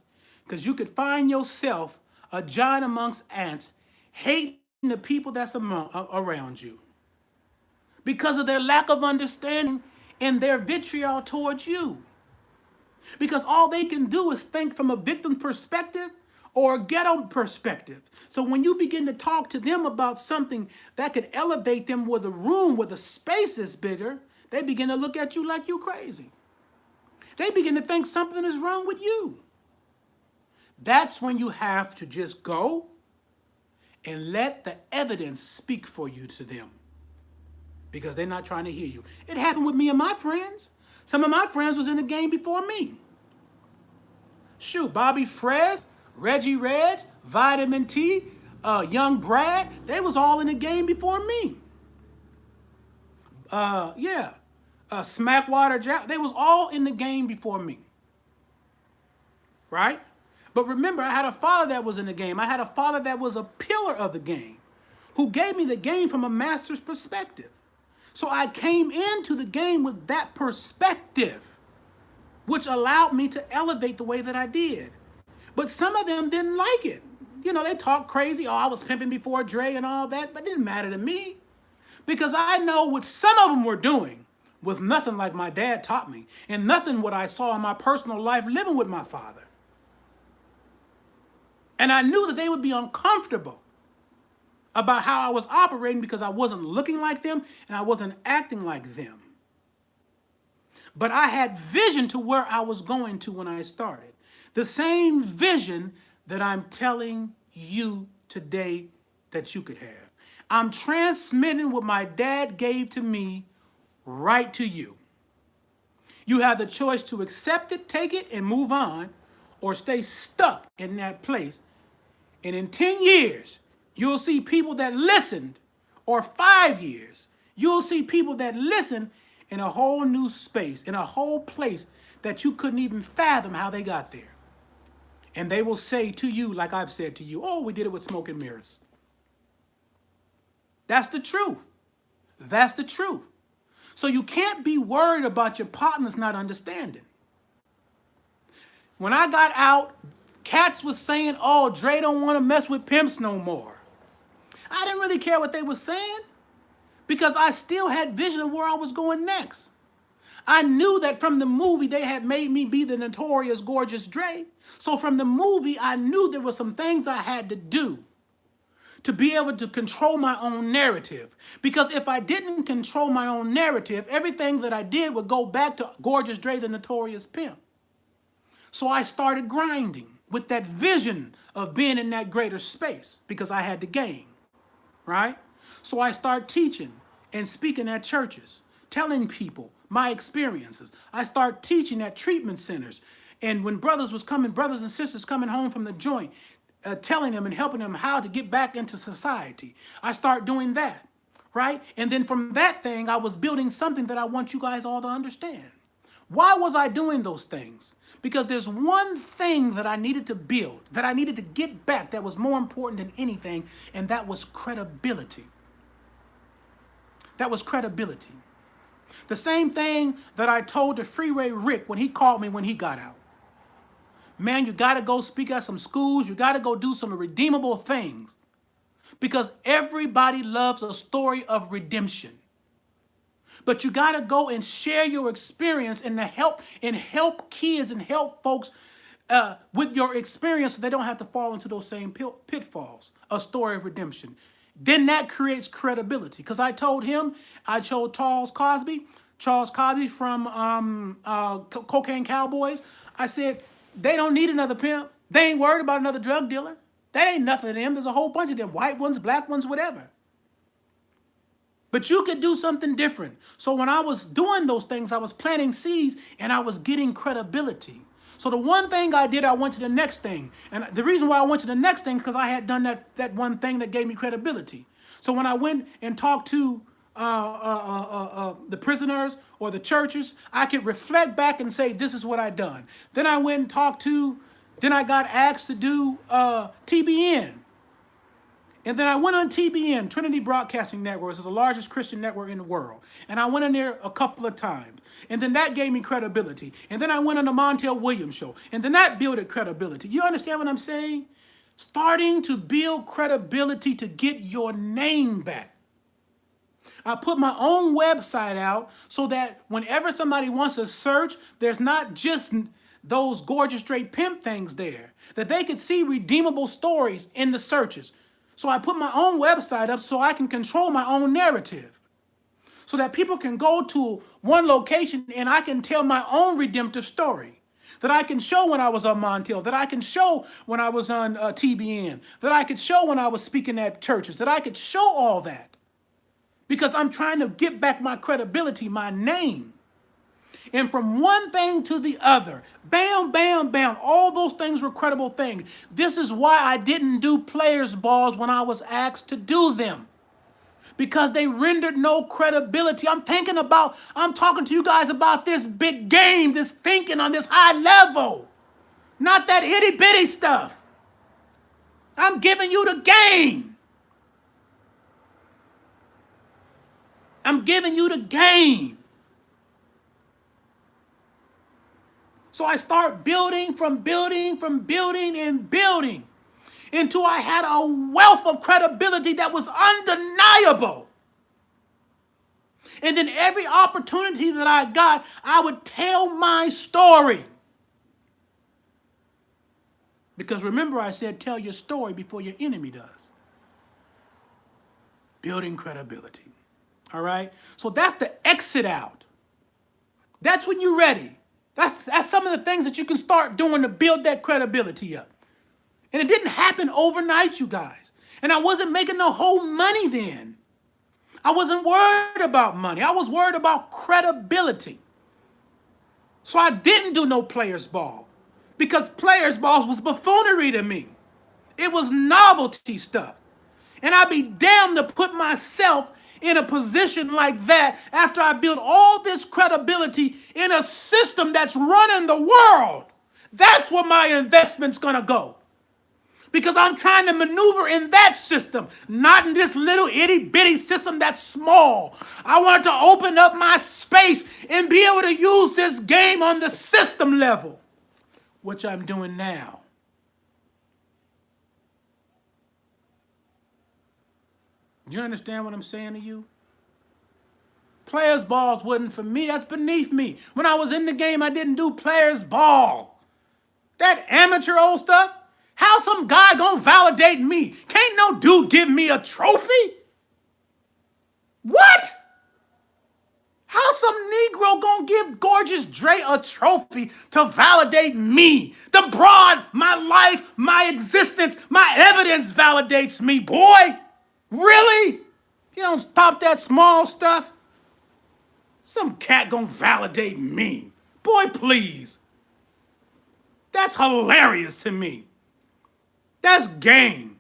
because you could find yourself a giant amongst ants hating the people that's around you because of their lack of understanding and their vitriol towards you. Because all they can do is think from a victim perspective or a ghetto perspective. So when you begin to talk to them about something that could elevate them with a room where the space is bigger, they begin to look at you like you crazy. They begin to think something is wrong with you. That's when you have to just go and let the evidence speak for you to them because they're not trying to hear you. It happened with me and my friends. Some of my friends was in the game before me. Shoot, Bobby Frez, Reggie Reg, Vitamin T, Young Brad, they was all in the game before me. Smackwater Jack, they was all in the game before me. Right? But remember, I had a father that was in the game. I had a father that was a pillar of the game who gave me the game from a master's perspective. So I came into the game with that perspective, which allowed me to elevate the way that I did. But some of them didn't like it. You know, they talk crazy. Oh, I was pimping before Dre and all that, but it didn't matter to me because I know what some of them were doing was nothing like my dad taught me and nothing what I saw in my personal life living with my father. And I knew that they would be uncomfortable about how I was operating because I wasn't looking like them and I wasn't acting like them. But I had vision to where I was going to when I started. The same vision that I'm telling you today that you could have. I'm transmitting what my dad gave to me right to you. You have the choice to accept it, take it, and move on, or stay stuck in that place. And in 10 years, you'll see people that listened, or 5 years, you'll see people that listened in a whole new space, in a whole place that you couldn't even fathom how they got there. And they will say to you, like I've said to you, oh, we did it with smoke and mirrors. That's the truth. That's the truth. So you can't be worried about your partners not understanding. When I got out, cats was saying, oh, Dre don't want to mess with pimps no more. I didn't really care what they were saying because I still had vision of where I was going next. I knew that from the movie they had made me be the notorious Gorgeous Dre. So from the movie, I knew there were some things I had to do to be able to control my own narrative. Because if I didn't control my own narrative, everything that I did would go back to Gorgeous Dre, the notorious pimp. So I started grinding with that vision of being in that greater space because I had to gain, right? So I started teaching and speaking at churches, telling people my experiences. I started teaching at treatment centers. And when brothers and sisters coming home from the joint, telling them and helping them how to get back into society. I start doing that, right? And then from that thing, I was building something that I want you guys all to understand. Why was I doing those things? Because there's one thing that I needed to build, that I needed to get back that was more important than anything, and that was credibility. That was credibility. The same thing that I told the Freeway Rick when he called me when he got out. Man, you got to go speak at some schools. You got to go do some redeemable things. Because everybody loves a story of redemption. But you got to go and share your experience and help kids and help folks with your experience so they don't have to fall into those same pitfalls. A story of redemption. Then that creates credibility. Because I told Charles Cosby from Cocaine Cowboys, I said, they don't need another pimp. They ain't worried about another drug dealer. That ain't nothing to them. There's a whole bunch of them. White ones, black ones, whatever. But you could do something different. So when I was doing those things, I was planting seeds and I was getting credibility. So the one thing I did, I went to the next thing. And the reason why I went to the next thing is because I had done that one thing that gave me credibility. So when I went and talked to the prisoners or the churches, I could reflect back and say, this is what I done. Then I went and then I got asked to do TBN. And then I went on TBN, Trinity Broadcasting Network, which is the largest Christian network in the world. And I went in there a couple of times. And then that gave me credibility. And then I went on the Montel Williams show. And then that built credibility. You understand what I'm saying? Starting to build credibility to get your name back. I put my own website out so that whenever somebody wants to search, there's not just those Gorgeous Dre pimp things there, that they could see redeemable stories in the searches. So I put my own website up so I can control my own narrative, so that people can go to one location and I can tell my own redemptive story, that I can show when I was on Montel, that I can show when I was on TBN, that I could show when I was speaking at churches, that I could show all that. Because I'm trying to get back my credibility, my name. And from one thing to the other, bam, bam, bam, all those things were credible things. This is why I didn't do players' balls when I was asked to do them. Because they rendered no credibility. I'm talking to you guys about this big game, this thinking on this high level. Not that itty bitty stuff. I'm giving you the game. I'm giving you the game. So I start building from building and building until I had a wealth of credibility that was undeniable. And then every opportunity that I got, I would tell my story. Because remember I said tell your story before your enemy does. Building credibility. All right? So that's the exit out. That's when you're ready. That's some of the things that you can start doing to build that credibility up. And it didn't happen overnight, you guys. And I wasn't making no whole money then. I wasn't worried about money. I was worried about credibility. So I didn't do no players ball because players ball was buffoonery to me. It was novelty stuff. And I'd be damned to put myself in a position like that after I built all this credibility in a system that's running the world. That's where my investment's gonna go. Because I'm trying to maneuver in that system, not in this little itty-bitty system that's small. I wanted to open up my space and be able to use this game on the system level, which I'm doing now. Do you understand what I'm saying to you? Players balls wasn't for me. That's beneath me. When I was in the game, I didn't do players ball. That amateur old stuff. How some guy gonna validate me? Can't no dude give me a trophy? What? How some Negro gonna give Gorgeous Dre a trophy to validate me? The broad, my life, my existence, my evidence validates me, boy. Really? You don't stop that small stuff? Some cat gonna validate me. Boy, please. That's hilarious to me. That's game.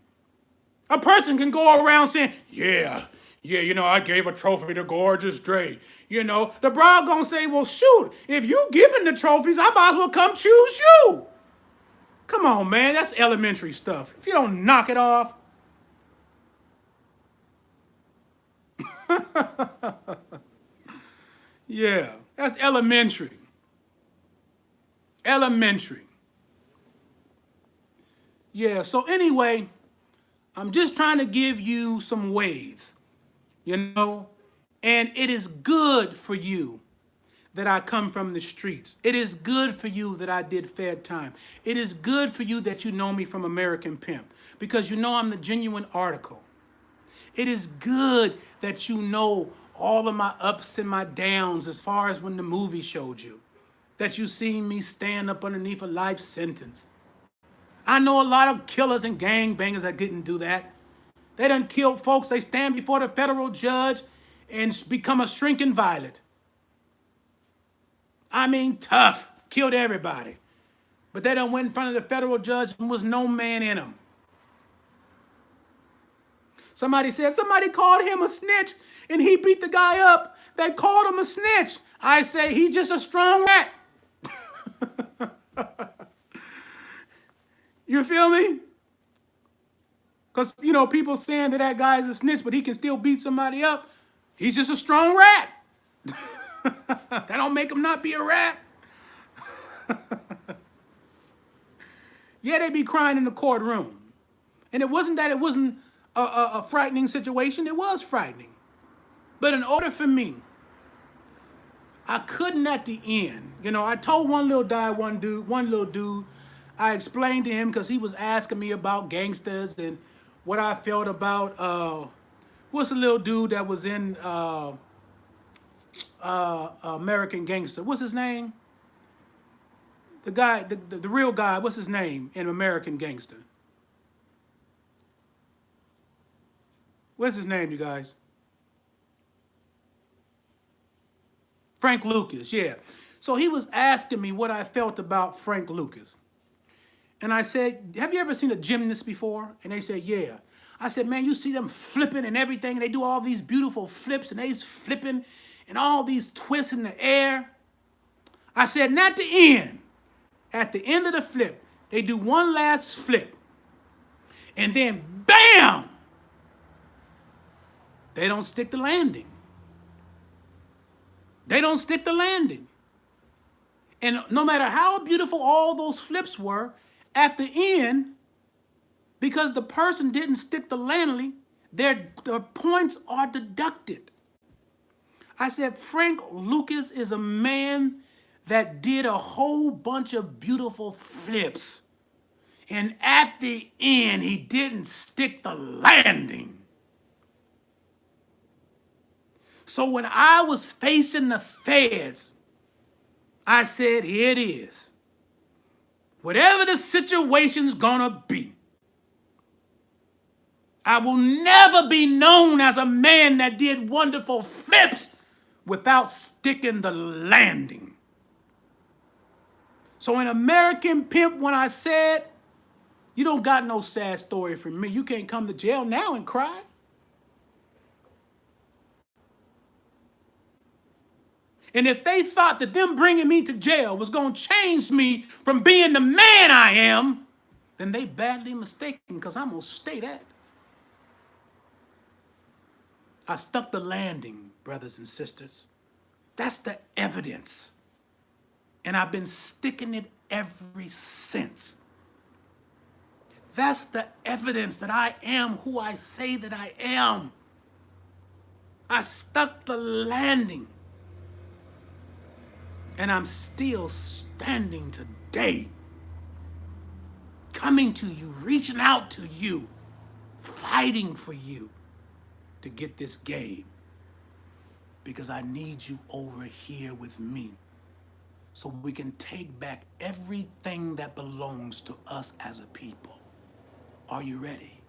A person can go around saying, yeah, I gave a trophy to Gorgeous Dre. The broad gonna say, well, shoot, if you giving the trophies, I might as well come choose you. Come on, man, that's elementary stuff. If you don't knock it off. Yeah, that's elementary. Elementary. Yeah, so anyway, I'm just trying to give you some ways, and it is good for you that I come from the streets. It is good for you that I did Fed Time. It is good for you that you know me from American Pimp because you know I'm the genuine article. It is good that you know all of my ups and my downs as far as when the movie showed you, that you seen me stand up underneath a life sentence. I know a lot of killers and gangbangers that didn't do that. They done killed folks. They stand before the federal judge and become a shrinking violet. I mean, tough. Killed everybody. But they done went in front of the federal judge and was no man in them. Somebody said somebody called him a snitch and he beat the guy up that called him a snitch. I say he's just a strong rat. You feel me? Because, people saying that guy is a snitch, but he can still beat somebody up. He's just a strong rat. That don't make him not be a rat. Yeah, they be crying in the courtroom. And it wasn't that it wasn't a frightening situation. It was frightening. But in order for me, I couldn't at the end. I told one little dude, I explained to him because he was asking me about gangsters and what I felt about, what's the little dude that was in American Gangster? What's his name? The guy, the real guy, what's his name in American Gangster? What's his name, you guys? Frank Lucas, yeah. So he was asking me what I felt about Frank Lucas. And I said, have you ever seen a gymnast before? And they said, yeah. I said, man, you see them flipping and everything. They do all these beautiful flips and they's flipping and all these twists in the air. I said, and at the end of the flip, they do one last flip. And then, bam! They don't stick the landing. They don't stick the landing. And no matter how beautiful all those flips were, at the end, because the person didn't stick the landing, their points are deducted. I said, Frank Lucas is a man that did a whole bunch of beautiful flips. And at the end, he didn't stick the landing. So when I was facing the feds, I said, here it is. Whatever the situation's gonna be, I will never be known as a man that did wonderful flips without sticking the landing. So in American Pimp, when I said, you don't got no sad story from me, you can't come to jail now and cry. And if they thought that them bringing me to jail was going to change me from being the man I am, then they badly mistaken, because I'm going to stay that. I stuck the landing, brothers and sisters. That's the evidence. And I've been sticking it ever since. That's the evidence that I am who I say that I am. I stuck the landing. And I'm still standing today. Coming to you, reaching out to you, fighting for you to get this game. Because I need you over here with me, so we can take back everything that belongs to us as a people. Are you ready?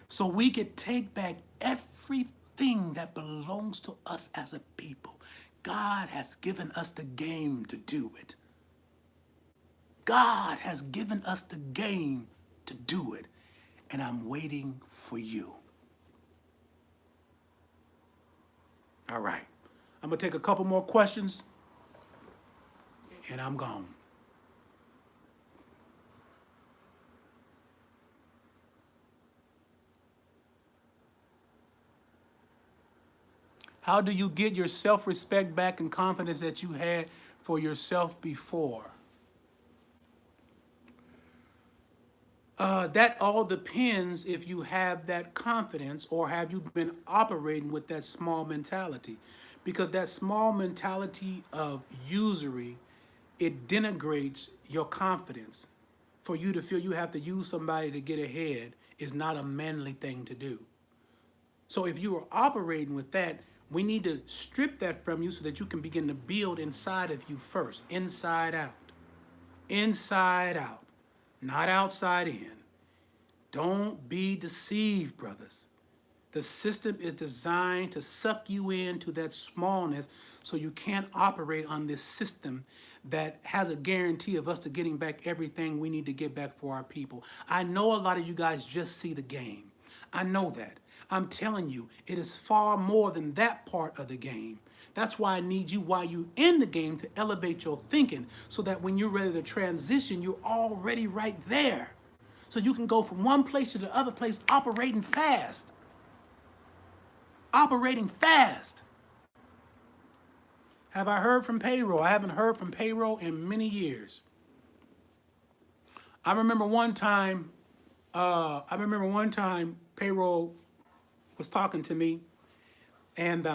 So we can take back everything that belongs to us as a people. God has given us the game to do it. God has given us the game to do it. And I'm waiting for you. All right. I'm going to take a couple more questions, and I'm gone. How do you get your self-respect back and confidence that you had for yourself before? That all depends if you have that confidence, or have you been operating with that small mentality. Because that small mentality of usury, it denigrates your confidence. For you to feel you have to use somebody to get ahead is not a manly thing to do. So if you are operating with that, we need to strip that from you so that you can begin to build inside of you first. Inside out. Inside out. Not outside in. Don't be deceived, brothers. The system is designed to suck you into that smallness, so you can't operate on this system that has a guarantee of us to getting back everything we need to get back for our people. I know a lot of you guys just see the game. I know that. I'm telling you, it is far more than that part of the game. That's why I need you, while you're in the game, to elevate your thinking, so that when you're ready to transition, you're already right there. So you can go from one place to the other place operating fast. Operating fast. Have I heard from payroll? I haven't heard from payroll in many years. I remember one time payroll was talking to me, and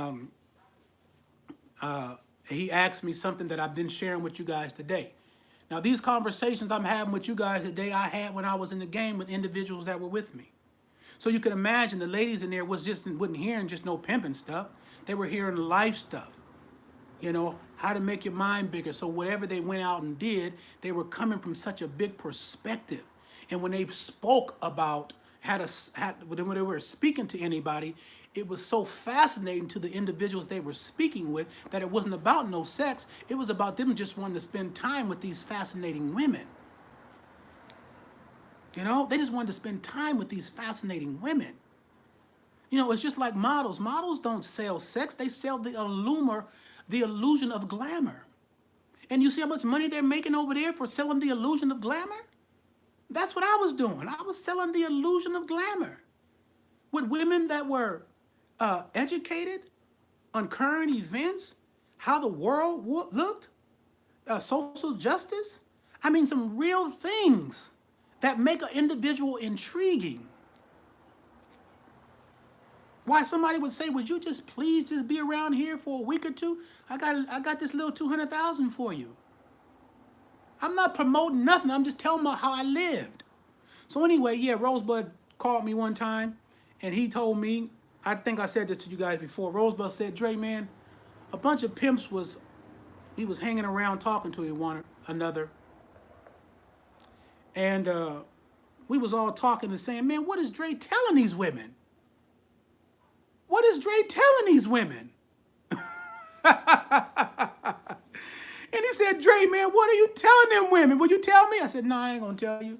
he asked me something that I've been sharing with you guys today. Now, these conversations I'm having with you guys today, I had when I was in the game with individuals that were with me. So you can imagine the ladies in there wasn't hearing just no pimping stuff. They were hearing life stuff. You know, how to make your mind bigger. So whatever they went out and did, they were coming from such a big perspective. And when they spoke about when they were speaking to anybody, it was so fascinating to the individuals they were speaking with that it wasn't about no sex. It was about them just wanting to spend time with these fascinating women. You know, they just wanted to spend time with these fascinating women. You know, it's just like models. Models don't sell sex. They sell the illusion of glamour. And you see how much money they're making over there for selling the illusion of glamour? That's what I was doing. I was selling the illusion of glamour with women that were educated on current events, how the world looked, social justice. I mean, some real things that make an individual intriguing. Why somebody would say, would you just please just be around here for a week or two? I got this little 200,000 for you. I'm not promoting nothing. I'm just telling them how I lived. So anyway, yeah, Rosebud called me one time and he told me, I think I said this to you guys before. Rosebud said, Dre, man, a bunch of pimps was hanging around talking to one another. And we was all talking and saying, man, what is Dre telling these women? What is Dre telling these women? And he said, Dre, man, what are you telling them women? Will you tell me? I said, no, I ain't going to tell you.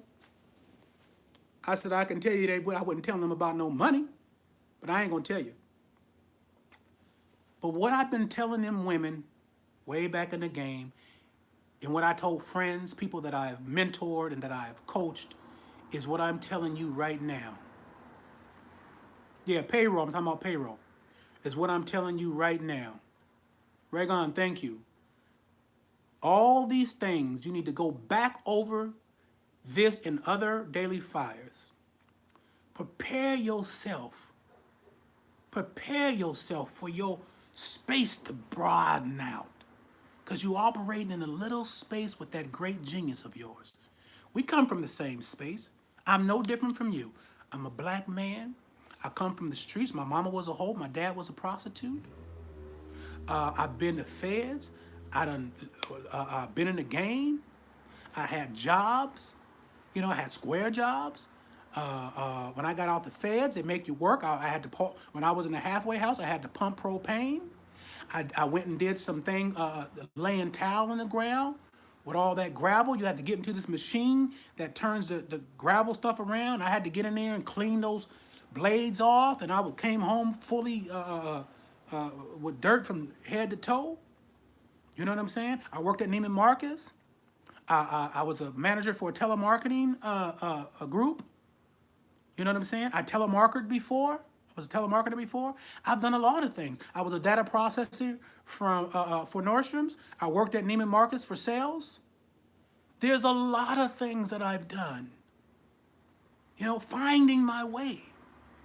I said, I can tell you that, but I wouldn't tell them about no money. But I ain't going to tell you. But what I've been telling them women way back in the game, and what I told friends, people that I've mentored and that I've coached, is what I'm telling you right now. Yeah, payroll. I'm talking about payroll. Is what I'm telling you right now. Regan, thank you. All these things, you need to go back over this and other daily fires. Prepare yourself. Prepare yourself for your space to broaden out. Because you operate in a little space with that great genius of yours. We come from the same space. I'm no different from you. I'm a black man. I come from the streets. My mama was a hoe. My dad was a prostitute. I've been to feds. I've been in the game. I had jobs. You know, I had square jobs. When I got out the feds, they make you work. I had to when I was in the halfway house, I had to pump propane. I went and did something, laying towel in the ground with all that gravel. You had to get into this machine that turns the gravel stuff around. I had to get in there and clean those blades off, and I came home fully with dirt from head to toe. You know what I'm saying? I worked at Neiman Marcus. I was a manager for a telemarketing a group. You know what I'm saying? I telemarketed before. I was a telemarketer before. I've done a lot of things. I was a data processor for Nordstrom's. I worked at Neiman Marcus for sales. There's a lot of things that I've done. You know, finding my way.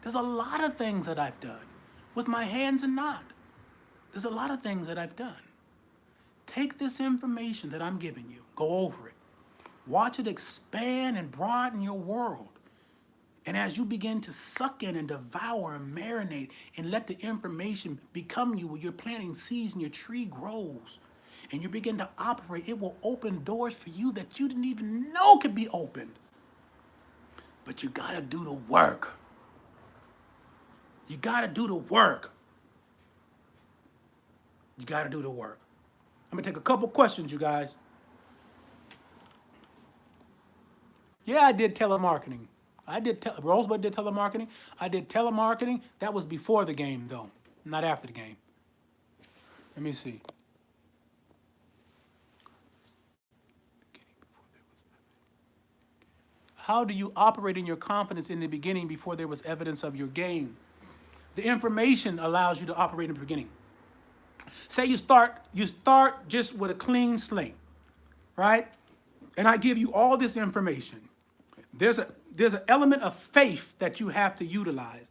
There's a lot of things that I've done with my hands and not. There's a lot of things that I've done. Take this information that I'm giving you. Go over it. Watch it expand and broaden your world. And as you begin to suck in and devour and marinate and let the information become you, when you're planting seeds and your tree grows and you begin to operate, it will open doors for you that you didn't even know could be opened. But you gotta do the work. You gotta do the work. You gotta do the work. I'm gonna take a couple questions, you guys. Yeah, I did telemarketing. Rosebud did telemarketing. I did telemarketing. That was before the game, though, not after the game. Let me see. How do you operate in your confidence in the beginning before there was evidence of your game? The information allows you to operate in the beginning. Say you start just with a clean slate, right? And I give you all this information. There's an element of faith that you have to utilize.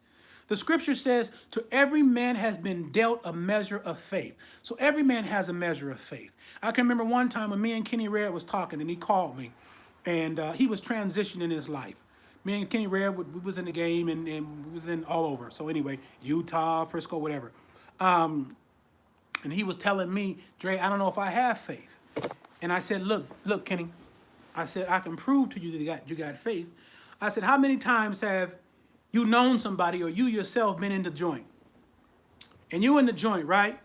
The scripture says, to every man has been dealt a measure of faith. So every man has a measure of faith. I can remember one time when me and Kenny Red was talking, and he called me, and he was transitioning his life. Me and Kenny Red, we was in the game, and we was in all over. So anyway, Utah, Frisco, whatever. And he was telling me, Dre, I don't know if I have faith. And I said, look, Kenny. I said, I can prove to you that you got faith. I said, how many times have you known somebody or you yourself been in the joint? And you in the joint, right?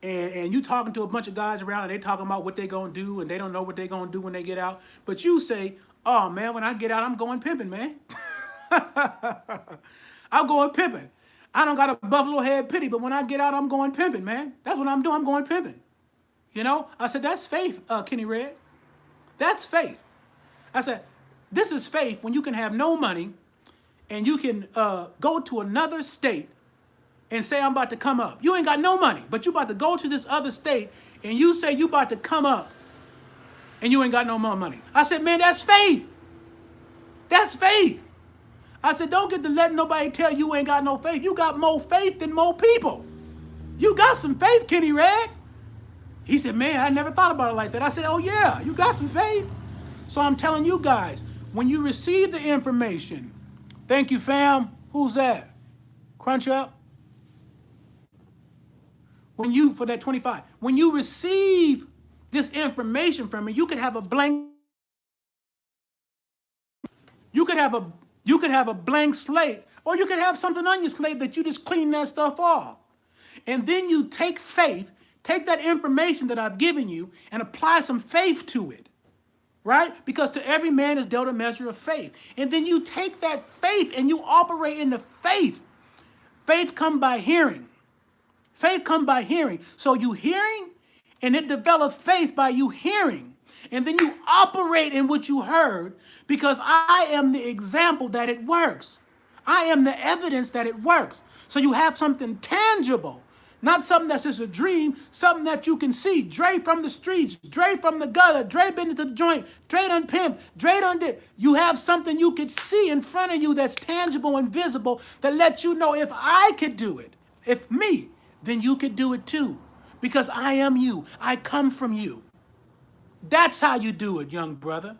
And you talking to a bunch of guys around and they talking about what they gonna do and they don't know what they gonna do when they get out. But you say, oh man, when I get out, I'm going pimping, man. I'm going pimping. I don't got a buffalo head pity, but when I get out, I'm going pimping, man. That's what I'm doing. I'm going pimping. You know? I said, that's faith, Kenny Red. That's faith. I said, this is faith when you can have no money and you can go to another state and say, I'm about to come up. You ain't got no money, but you about to go to this other state and you say you about to come up and you ain't got no more money. I said, man, that's faith. That's faith. I said, don't get to let nobody tell you ain't got no faith. You got more faith than more people. You got some faith, Kenny Red. He said, man, I never thought about it like that. I said, oh yeah, you got some faith. So I'm telling you guys, when you receive the information, thank you, fam. Who's that? Crunch Up. When you, for that 25, when you receive this information from me, you could have a blank, you could have a blank slate, or you could have something on your slate that you just clean that stuff off. And then you take faith, take that information that I've given you and apply some faith to it, right? Because to every man is dealt a measure of faith. And then you take that faith and you operate in the faith. Faith come by hearing. Faith come by hearing. So you hearing, and it develops faith by you hearing. And then you operate in what you heard, because I am the example that it works. I am the evidence that it works. So you have something tangible, not something that's just a dream, something that you can see. Dre from the streets, Dre from the gutter, Dre been to the joint, Dre done pimped, Dre done did. You have something you could see in front of you that's tangible and visible that lets you know, if I could do it, if me, then you could do it too. Because I am you. I come from you. That's how you do it, young brother.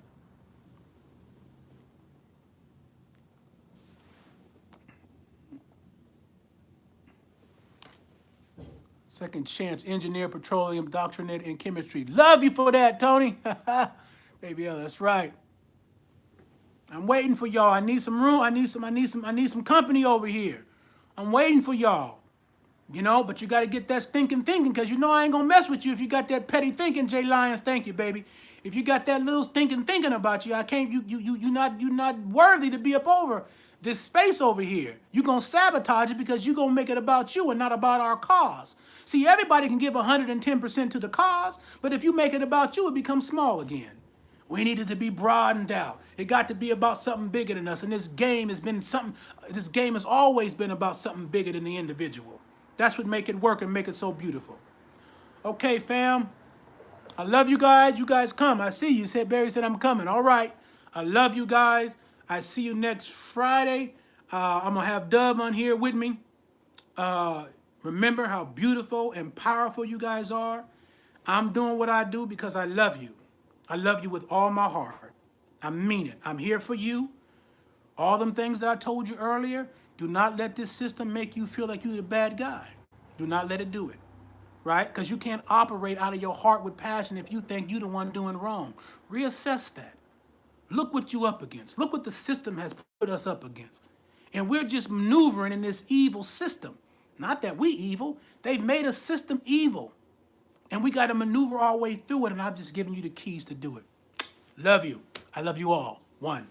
Second chance, engineer, petroleum, doctorate in chemistry. Love you for that, Tony. Baby, yeah, that's right. I'm waiting for y'all. I need some room. I need some company over here. I'm waiting for y'all. You know, but you got to get that thinking, because you know I ain't going to mess with you if you got that petty thinking, Jay Lyons. Thank you, baby. If you got that little thinking about you, I can't, you're not worthy to be up over this space over here. You're going to sabotage it because you're going to make it about you and not about our cause. See, everybody can give 110% to the cause, but if you make it about you, it becomes small again. We needed to be broadened out. It got to be about something bigger than us. And this game has always been about something bigger than the individual. That's what make it work and make it so beautiful. Okay, fam. I love you guys. You guys come. I see you. Barry said I'm coming. All right. I love you guys. I see you next Friday. I'm going to have Dub on here with me. Remember how beautiful and powerful you guys are. I'm doing what I do because I love you. I love you with all my heart. I mean it. I'm here for you. All them things that I told you earlier, do not let this system make you feel like you're the bad guy. Do not let it do it, right? Because you can't operate out of your heart with passion if you think you're the one doing wrong. Reassess that. Look what you're up against. Look what the system has put us up against. And we're just maneuvering in this evil system. Not that we evil. They've made a system evil. And we got to maneuver our way through it, and I've just given you the keys to do it. Love you. I love you all. One.